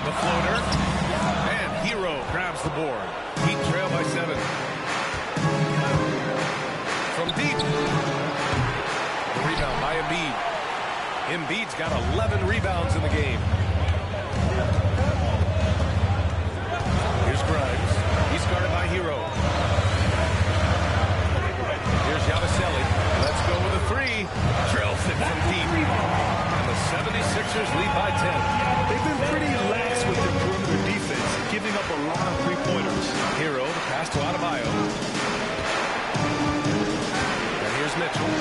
The floater. And Hero grabs the board. Heat trail by 7. From deep. The rebound by Embiid. Embiid's got 11 rebounds in the game. Here's Grimes. He's guarded by Hero. Here's Yabusele. Let's go with a 3. Drills it from deep. And the 76ers lead by 10. They've been pretty lax with their perimeter defense, giving up a lot of three-pointers. Hero, the pass to Adebayo. And here's Mitchell.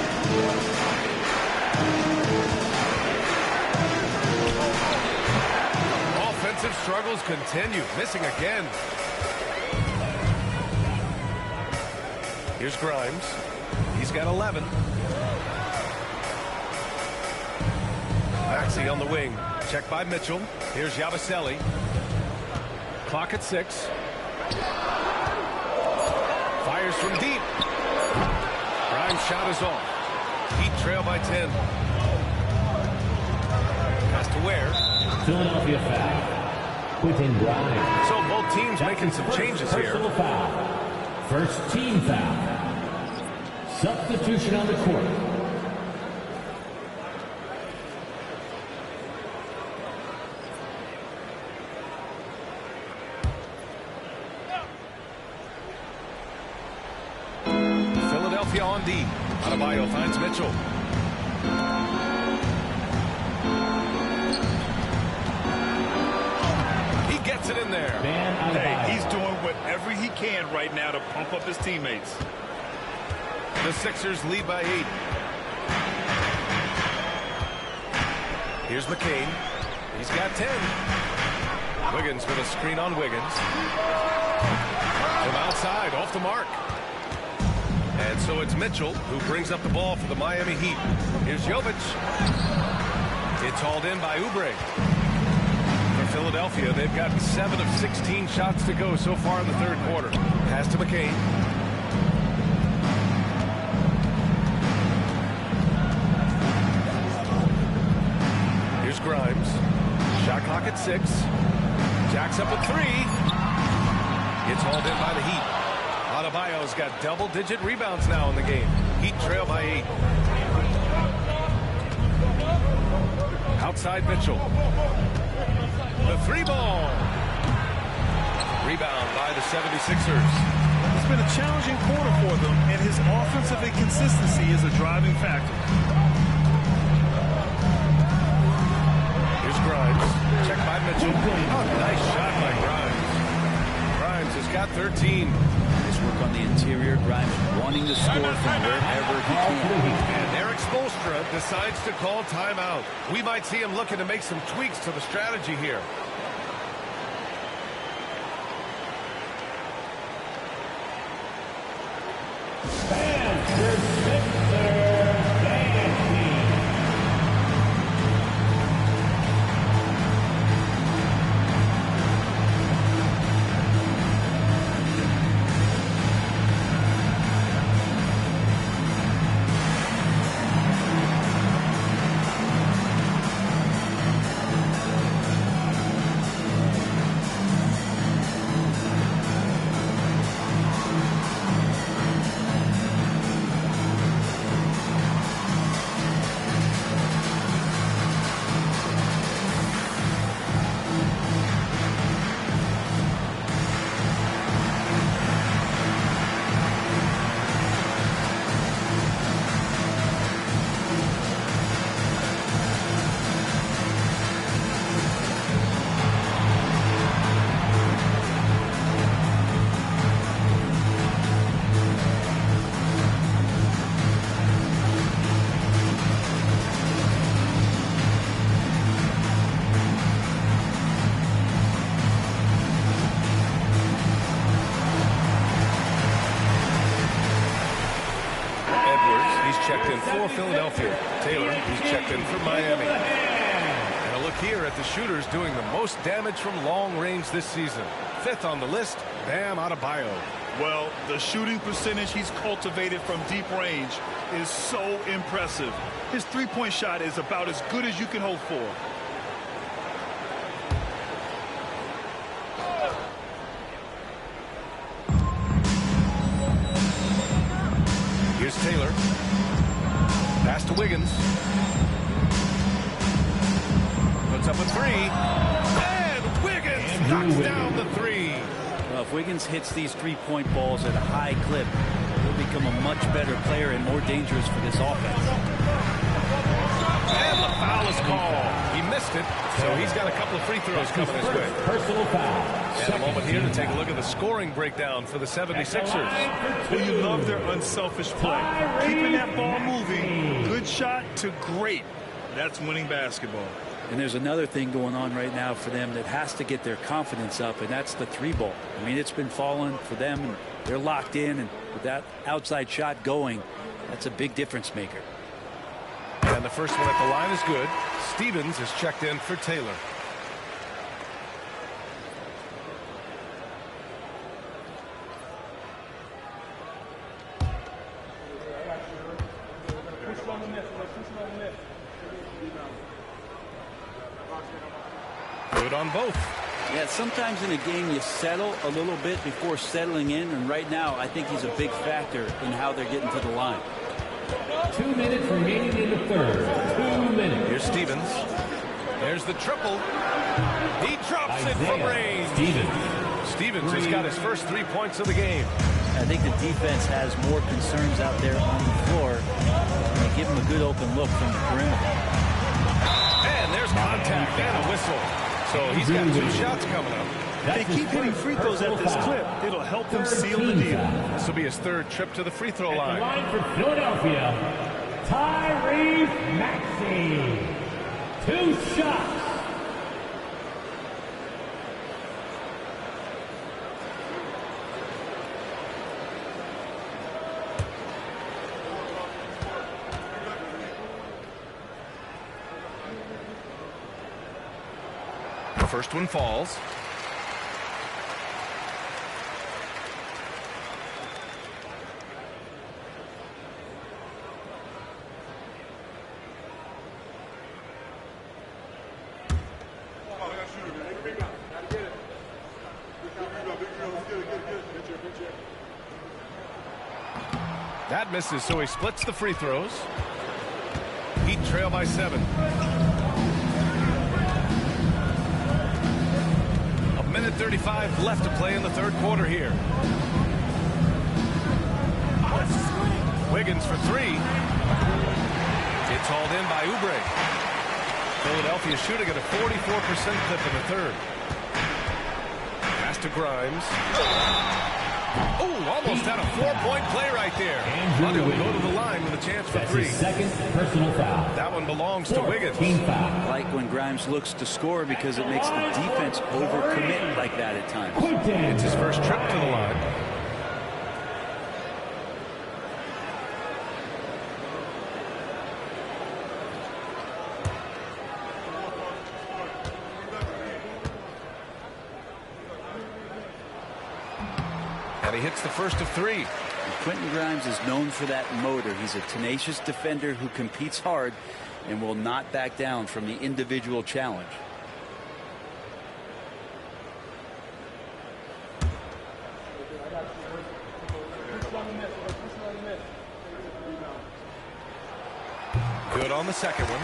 Offensive struggles continue. Missing again. Here's Grimes. He's got 11. Maxey on the wing. Check by Mitchell. Here's Yabusele. Clock at 6. Fires from deep. Grimes' shot is off. Heat trail by 10. Pass to Ware. Philadelphia foul. Quentin Grimes. So both teams making some changes here. Personal foul. First team foul. Substitution on the court. Philadelphia on D. Adebayo finds Mitchell. He gets it in there. Hey, he's doing whatever he can right now to pump up his teammates. The Sixers lead by 8. Here's McCain. He's got 10. Wiggins with a screen on Wiggins. From outside, off the mark. And so it's Mitchell who brings up the ball for the Miami Heat. Here's Jovic. It's hauled in by Oubre. For Philadelphia, they've got 7 of 16 shots to go so far in the third quarter. Pass to McCain. Here's Grimes. Shot clock at 6. Jacks up a 3. It's hauled in by the Heat. Adebayo's got double-digit rebounds now in the game. Heat trail by 8. Outside Mitchell. The 3-ball. Rebound by the 76ers. It's been a challenging quarter for them, and his offensive inconsistency is a driving factor. Here's Grimes. Check by Mitchell. Oh, nice shot by Grimes. Grimes has got 13. Nice work on the interior. Grimes wanting to score from wherever he can. And Eric Spoelstra decides to call timeout. We might see him looking to make some tweaks to the strategy here. checked in for Philadelphia. Taylor, he's checked in for Miami. And a look here at the shooters doing the most damage from long range this season. 5th on the list, Bam Adebayo. Well, the shooting percentage he's cultivated from deep range is so impressive. His three-point shot is about as good as you can hope for. Here's Taylor. Pass to Wiggins. Puts up a 3. And Wiggins knocks down the 3. Well, if Wiggins hits these three-point balls at a high clip, he'll become a much better player and more dangerous for this offense. And the foul is called. He missed it, so he's got a couple of free throws coming his way. Personal foul. And a moment here to take a look at the scoring breakdown for the 76ers. Well, you love their unselfish play. Keeping that ball moving. Good shot to great. That's winning basketball. And there's another thing going on right now for them that has to get their confidence up, and that's the 3-ball. I mean, it's been falling for them, and they're locked in, and with that outside shot going, that's a big difference maker. And the first one at the line is good. Stevens is checked in for Taylor. Good on both. Yeah, sometimes in a game you settle a little bit before settling in, and right now I think he's a big factor in how they're getting to the line. 2 minutes remaining in the third. 2 minutes. Here's Stevens. There's the triple. He drops it from range. Stevens has got his first 3 points of the game. I think the defense has more concerns out there on the floor. They give him a good open look from the perimeter. And there's contact and a whistle. So he's got 2 shots coming up. They keep hitting free throws at this clip. It'll help them seal the deal. This will be his 3rd trip to the free throw line. Line for Philadelphia, Tyrese Maxey. 2 shots. The first one falls. That misses, so he splits the free throws. Heat trail by 7. A minute 35 left to play in the 3rd quarter here. Wiggins for 3. It's hauled in by Oubre. Philadelphia shooting at a 44% clip in the 3rd. Pass to Grimes. Oh, almost had a 4-point play right there. Hunter will go to the line with a chance for 3. Second personal foul. That one belongs to Wiggins. I like when Grimes looks to score because it makes the defense overcommit like that at times. It's his first trip to the line. And he hits the first of 3. Quentin Grimes is known for that motor. He's a tenacious defender who competes hard and will not back down from the individual challenge. Good on the second one.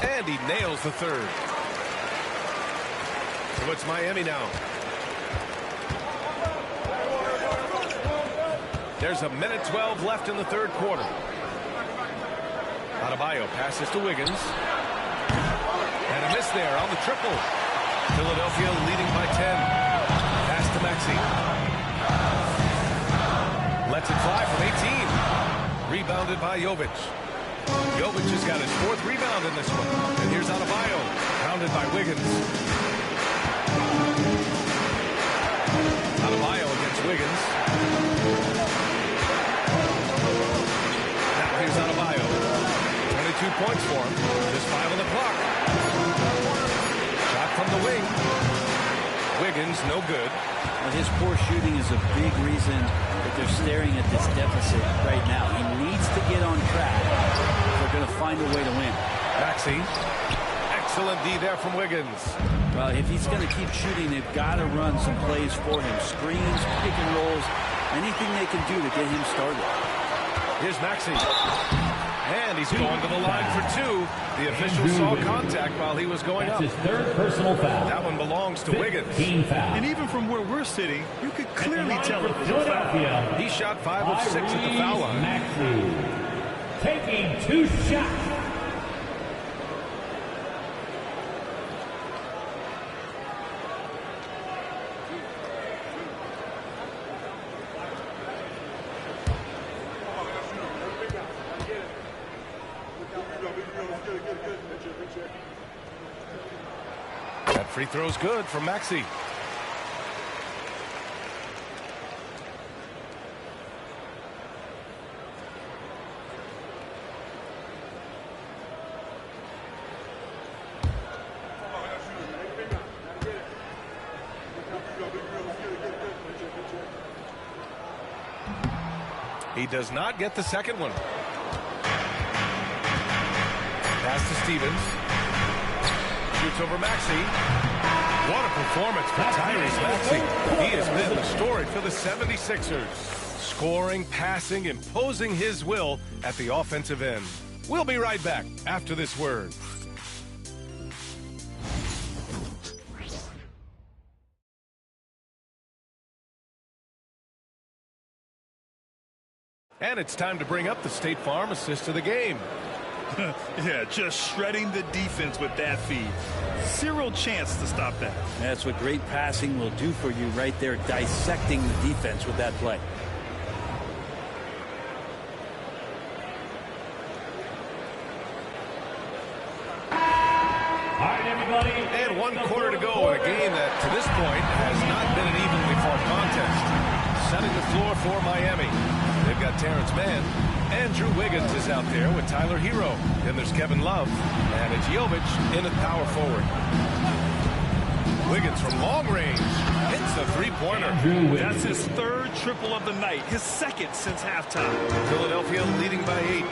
And he nails the 3rd. So it's Miami now. There's a minute 12 left in the 3rd quarter. Adebayo passes to Wiggins. And a miss there on the triple. Philadelphia leading by 10. Pass to Maxey. Lets it fly from 18. Rebounded by Jovic. Jovic has got his 4th rebound in this one. And here's Adebayo, pounded by Wiggins. Adebayo against Wiggins. Now here's Adebayo. 22 points for him. Just 5 on the clock. Shot from the wing. Wiggins, no good. Well, his poor shooting is a big reason that they're staring at this deficit right now. He needs to get on track if they're going to find a way to win. Maxey. Excellent D there from Wiggins. Well, if he's going to keep shooting, they've got to run some plays for him. Screens, pick and rolls, anything they can do to get him started. Here's Maxey. And he's going to the line for 2. The official saw contact while he was going up. His 3rd personal foul. That one belongs to Wiggins. And even from where we're sitting, you could clearly tell it was a foul. He shot 5 of 6 at the foul line. Maxey taking 2 shots. That free throw's good from Maxey. He does not get the second one. Pass to Stevens. Shoots over Maxey. What a performance for Tyrese Maxey. He has been the story for the 76ers. Scoring, passing, imposing his will at the offensive end. We'll be right back after this word. And it's time to bring up the State Farm assist of the game. Yeah, just shredding the defense with that feed. Zero chance to stop that. That's what great passing will do for you right there, dissecting the defense with that play. All right, everybody. And 1 quarter to go in a game that, to this point, has not been an evenly fought contest. Setting the floor for Miami. They've got Terrence Mann. Andrew Wiggins is out there with Tyler Hero. Then there's Kevin Love. And it's Jovic in at power forward. Wiggins from long range hits the three-pointer. That's his 3rd triple of the night. His 2nd since halftime. Philadelphia leading by 8.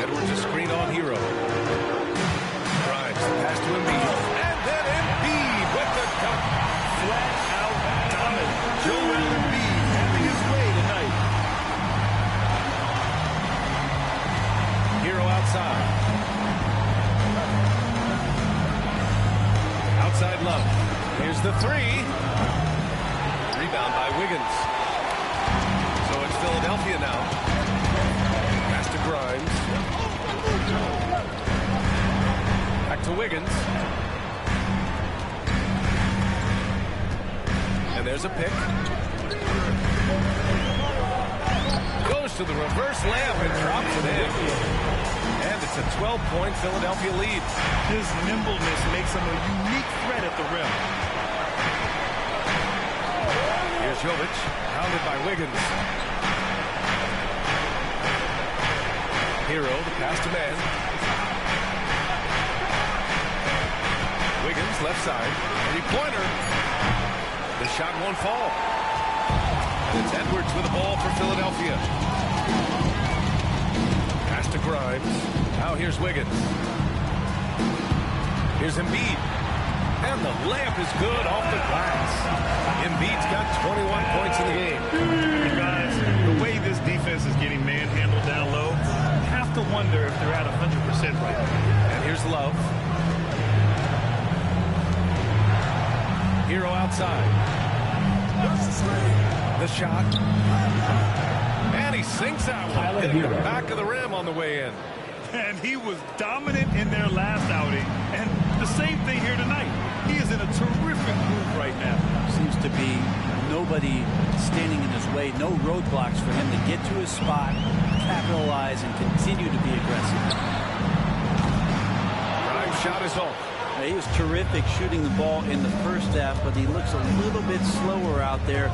Edwards a screen on Hero. Grimes pass to Embiid. And then Embiid with the cut. Flat out dominant. Joel Embiid having his way tonight. Hero outside. Outside Love. Here's the 3. Rebound by Wiggins. So it's Philadelphia now. Pass to Grimes. Back to Wiggins. And there's a pick. Goes to the reverse layup and drops it in. And it's a 12-point Philadelphia lead. His nimbleness makes him a unique threat at the rim. Here's Jovic, pounded by Wiggins. Hero, the pass to Mann. Wiggins, left side. Three-pointer. The shot won't fall. It's Edwards with the ball for Philadelphia. Pass to Grimes. Now here's Wiggins. Here's Embiid. And the layup is good off the glass. Embiid's got 21 points in the game. And guys, the way this defense is getting manhandled down low, you have to wonder if they're at 100% right now. And here's Love. Hero outside. The shot. And he sinks that one. Hitting the back of the rim on the way in. And he was dominant in their last outing. And the same thing here tonight. He is in a terrific move right now. Seems to be nobody way. No roadblocks for him to get to his spot, capitalize, and continue to be aggressive. Grimes' shot is off. He was terrific shooting the ball in the first half, but he looks a little bit slower out there,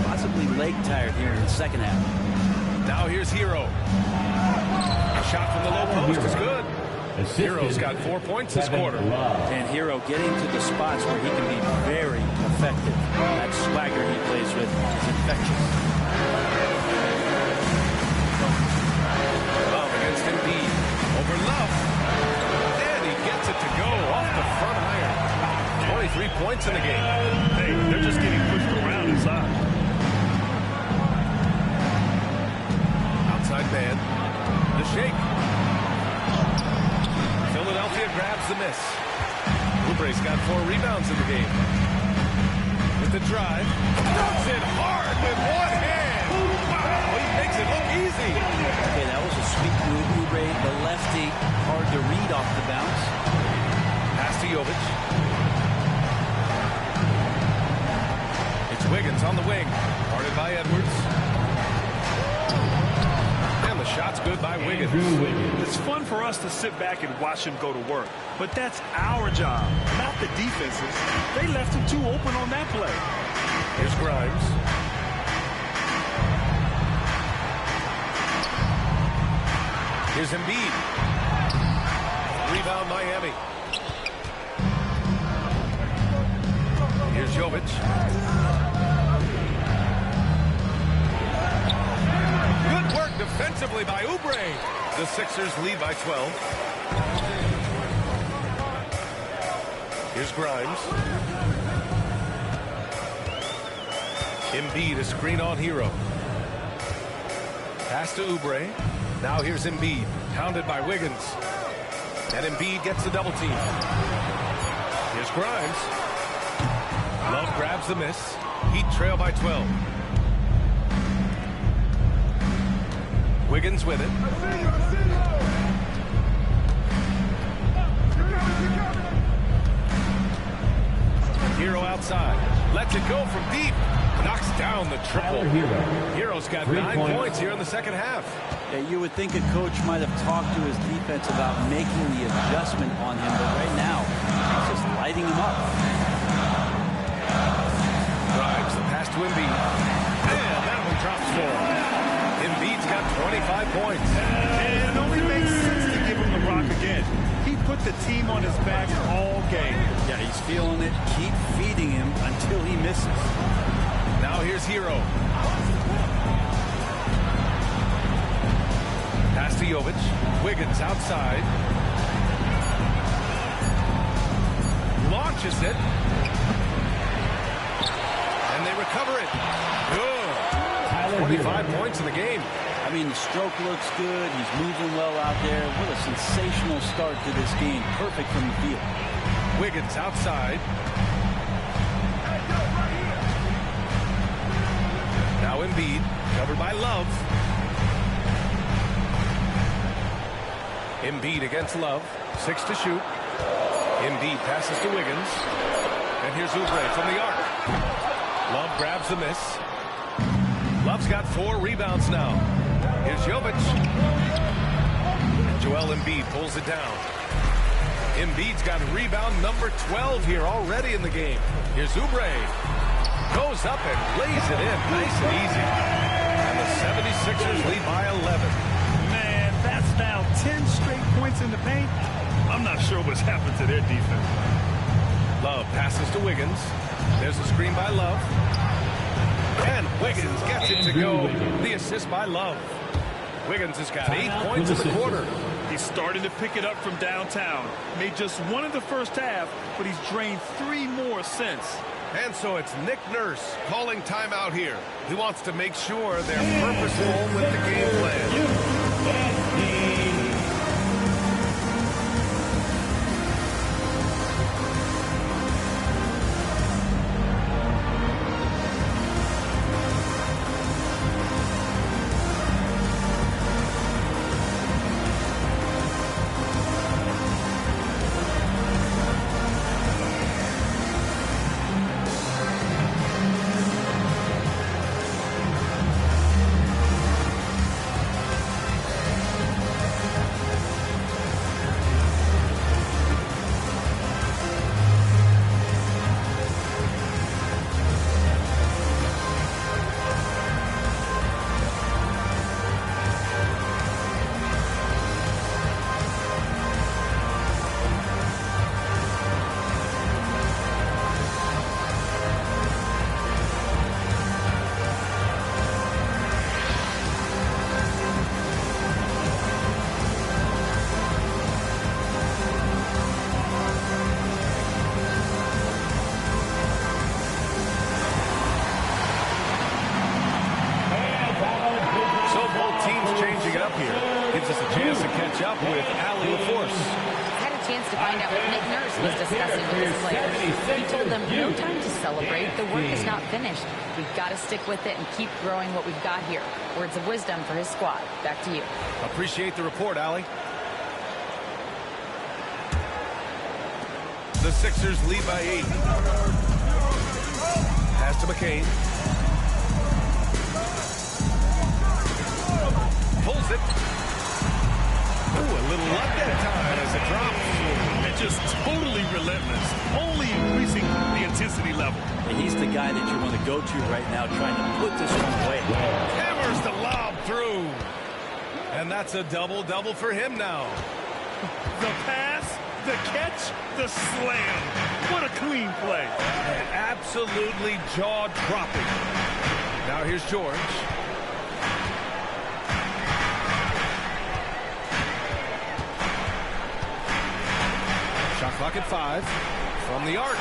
possibly leg tired here in the second half. Now here's Hero. A shot from the low post is good. Hero's got 4 points this quarter. And Hero getting to the spots where he can be very effective. That swagger he plays with is infectious. Love against Embiid. Over Love. And he gets it to go off the front iron. 23 points in the game. Hey, they're just getting pushed around inside. Outside man. The shake. Philadelphia grabs the miss. Oubre's got 4 rebounds in the game. With the drive. Dumps it hard with one hand. Wow, he makes it look easy. Okay, that was a sweet move. Oubre, the lefty, hard to read off the bounce. Pass to Jovic. It's Wiggins on the wing. Guarded by Edwards. And the shot's good by Wiggins. It's fun for us to sit back and watch him go to work. But that's our job, not the defense's. They left him too open on that play. Here's Grimes. Here's Embiid. Rebound Miami. Here's Jovic. Good work defensively by Oubre. The Sixers lead by 12. Here's Grimes. Embiid, a screen on Hero. Pass to Oubre. Now here's Embiid, pounded by Wiggins. And Embiid gets the double team. Here's Grimes. Love grabs the miss. Heat trail by 12. Wiggins with it. Hero outside. Lets it go from deep. Knocks down the triple. Hero's got 9 points here in the second half. Yeah, you would think a coach might have talked to his defense about making the adjustment on him, but right now, he's just lighting him up. Drives the pass to Embiid. And that one drops for him. Embiid's got 25 points. And it only makes sense to give him the rock again. He put the team on his back all game. Yeah, he's feeling it. Keep feeding him until he misses. Now here's Hero. Pass to Jovic. Wiggins outside. Launches it. And they recover it. Good. 25 points in the game. I mean, the stroke looks good. He's moving well out there. What a sensational start to this game. Perfect from the field. Wiggins outside. Now Embiid, covered by Love. Embiid against Love. 6 to shoot. Embiid passes to Wiggins. And here's Oubre from the arc. Love grabs the miss. Love's got 4 rebounds now. Here's Jovic. And Joel Embiid pulls it down. Embiid's got rebound number 12 here already in the game. Here's Oubre. Goes up and lays it in. Nice and easy. And the 76ers lead by 11. Man, that's now 10 straight points in the paint. I'm not sure what's happened to their defense. Love passes to Wiggins. There's a screen by Love. And Wiggins gets it to go. The assist by Love. Wiggins has got 8 points in the quarter. He's starting to pick it up from downtown. Made just 1 in the first half, but he's drained 3 more since. And so it's Nick Nurse calling timeout here. He wants to make sure they're purposeful with the game plan. changing it up here. Gives us a chance to catch up with Allie LaForce. I had a chance to find out what Nick Nurse was discussing with his players. He told them no time to celebrate. The work is not finished. We've got to stick with it and keep growing what we've got here. Words of wisdom for his squad. Back to you. Appreciate the report, Allie. The Sixers lead by 8. Pass to McCain. Pulls it. Ooh, a little luck that time as it drops. They're just totally relentless, only increasing the intensity level. And he's the guy that you want to go to right now, trying to put this one away. Hammers the lob through. And that's a double-double for him now. The pass, the catch, the slam. What a clean play. And absolutely jaw-dropping. Now here's George. Shot clock at 5. From the arc.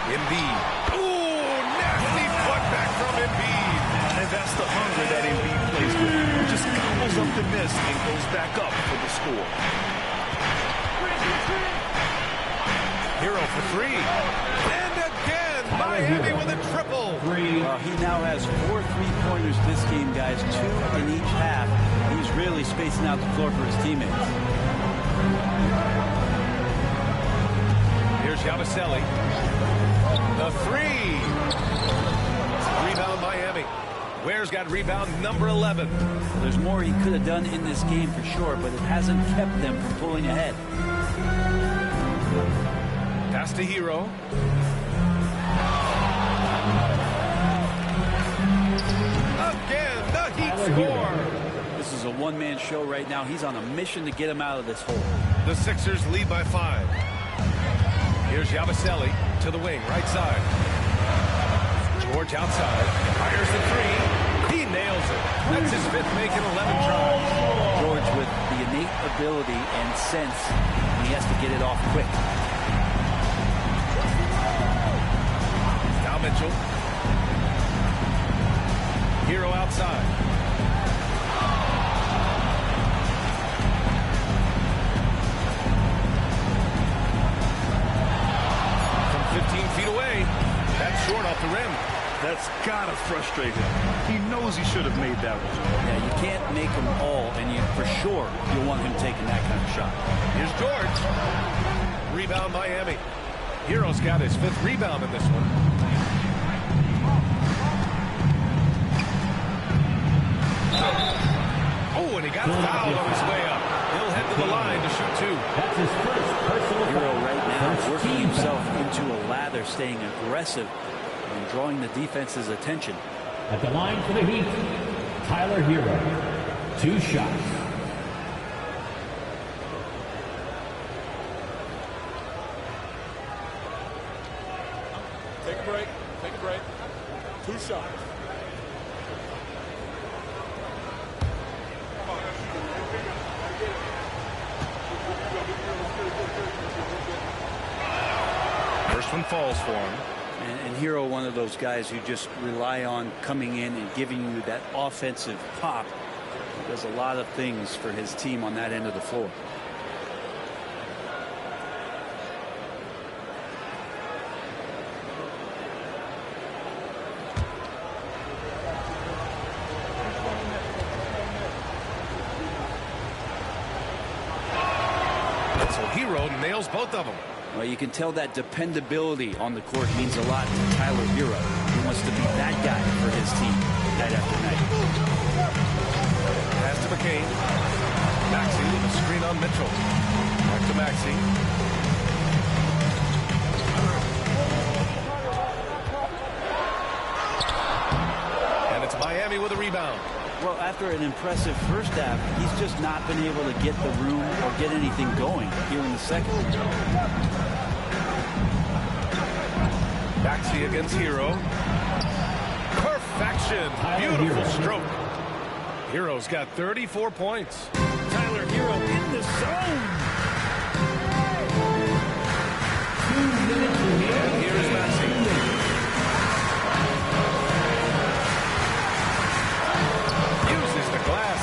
Embiid. Ooh, nasty putback from Embiid. And that's the hunger that Embiid plays with. Just gobbles up the miss and goes back up for the score. Hero for 3. And again, Miami with a triple. He now has 4 3-pointers this game, guys. 2 in each half. He's really spacing out the floor for his teammates. Here's Yabusele. The 3. Rebound Miami. Ware's got rebound number 11. There's more he could have done in this game for sure, but it hasn't kept them from pulling ahead. Pass to Hero. Again, the Heat score. This is a one-man show right now. He's on a mission to get him out of this hole. The Sixers lead by 5. Here's Yabusele to the wing, right side. George outside. Fires the 3. He nails it. That's his 5th make in 11 tries. George with the innate ability and sense. He has to get it off quick. Now Mitchell. Hero outside. From 15 feet away. That's short off the rim. That's got to frustrate him. He knows he should have made that one. Yeah, you can't make them all, and you for sure you'll want him taking that kind of shot. Here's George. Rebound Miami. Hero's got his 5th rebound in this one. Oh, and he got fouled on his way up. He'll head to the line to shoot 2. That's his first personal Hero foul. right now First working team himself foul. into a lather, staying aggressive and drawing the defense's attention. At the line for the Heat, Tyler Hero. 2 shots. Take a break. Take a break. 2 shots. First one falls for him. And Hero, one of those guys who just rely on coming in and giving you that offensive pop. He does a lot of things for his team on that end of the floor. So Hero nails both of them. Well, you can tell that dependability on the court means a lot to Tyler Hero. He wants to be that guy for his team night after night. Pass to McCain. Maxey with a screen on Mitchell. Back to Maxey. And it's Miami with a rebound. Well, after an impressive first half, he's just not been able to get the room or get anything going here in the second. Maxey against Hero. Perfection. Beautiful stroke. Hero's got 34 points. Tyler Hero in the zone. And here's Maxey. Uses the glass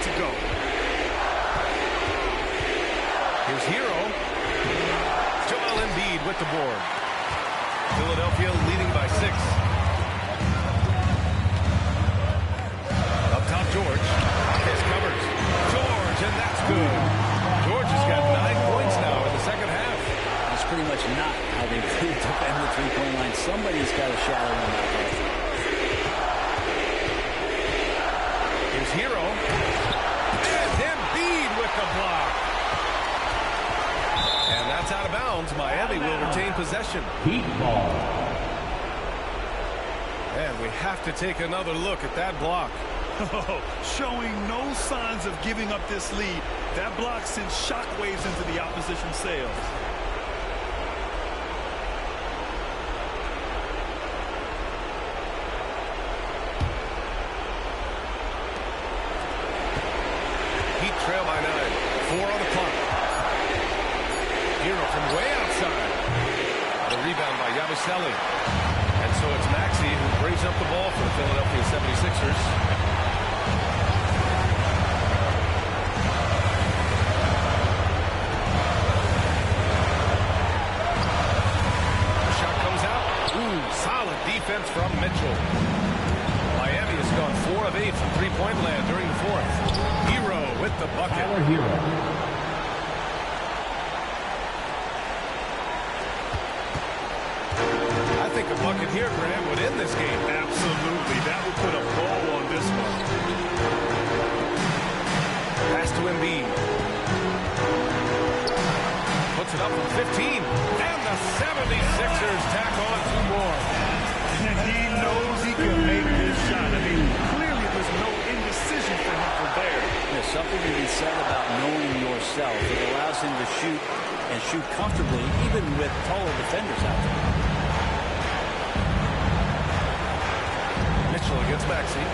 to go. Here's Hero. Joel Embiid with the board. Philadelphia leading by 6. Up top, George. Marquez covers. George, and that's good. George has got 9 points now in the second half. That's pretty much not how they defend the three-point line. Somebody's got to shadow them out there. Here's Hero. And Embiid with the block. And that's out of bounds. Miami will retain possession. Heat ball. And we have to take another look at that block. Showing no signs of giving up this lead. That block sends shockwaves into the opposition sails. Heat trail by 9. 4 on the clock. Hero from way outside. The rebound by Yabusele. And so it's Maxey who brings up the ball for the Philadelphia 76ers. Solid defense from Mitchell. Miami has gone 4 of 8 from three-point land during the 4th. Hero with the bucket. Hero. I think a bucket here, Graham, would end this game. Absolutely. That would put a bow on this one. Pass to Embiid. Puts it up from 15. And the 76ers tack on 2 more. And he knows he can make this shot. I mean, clearly there's no indecision for him from there. There's something to be said about knowing yourself. It allows him to shoot and shoot comfortably, even with taller defenders out there. Mitchell against Maxey.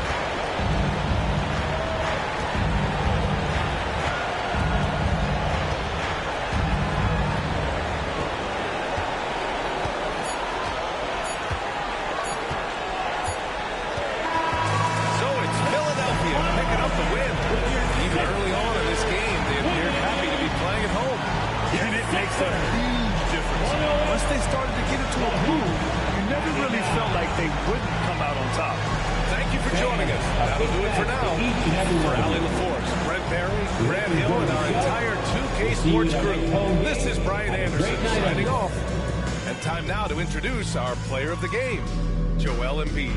Sports Group. This is Brian Anderson signing off. And time now to introduce our player of the game, Joel Embiid.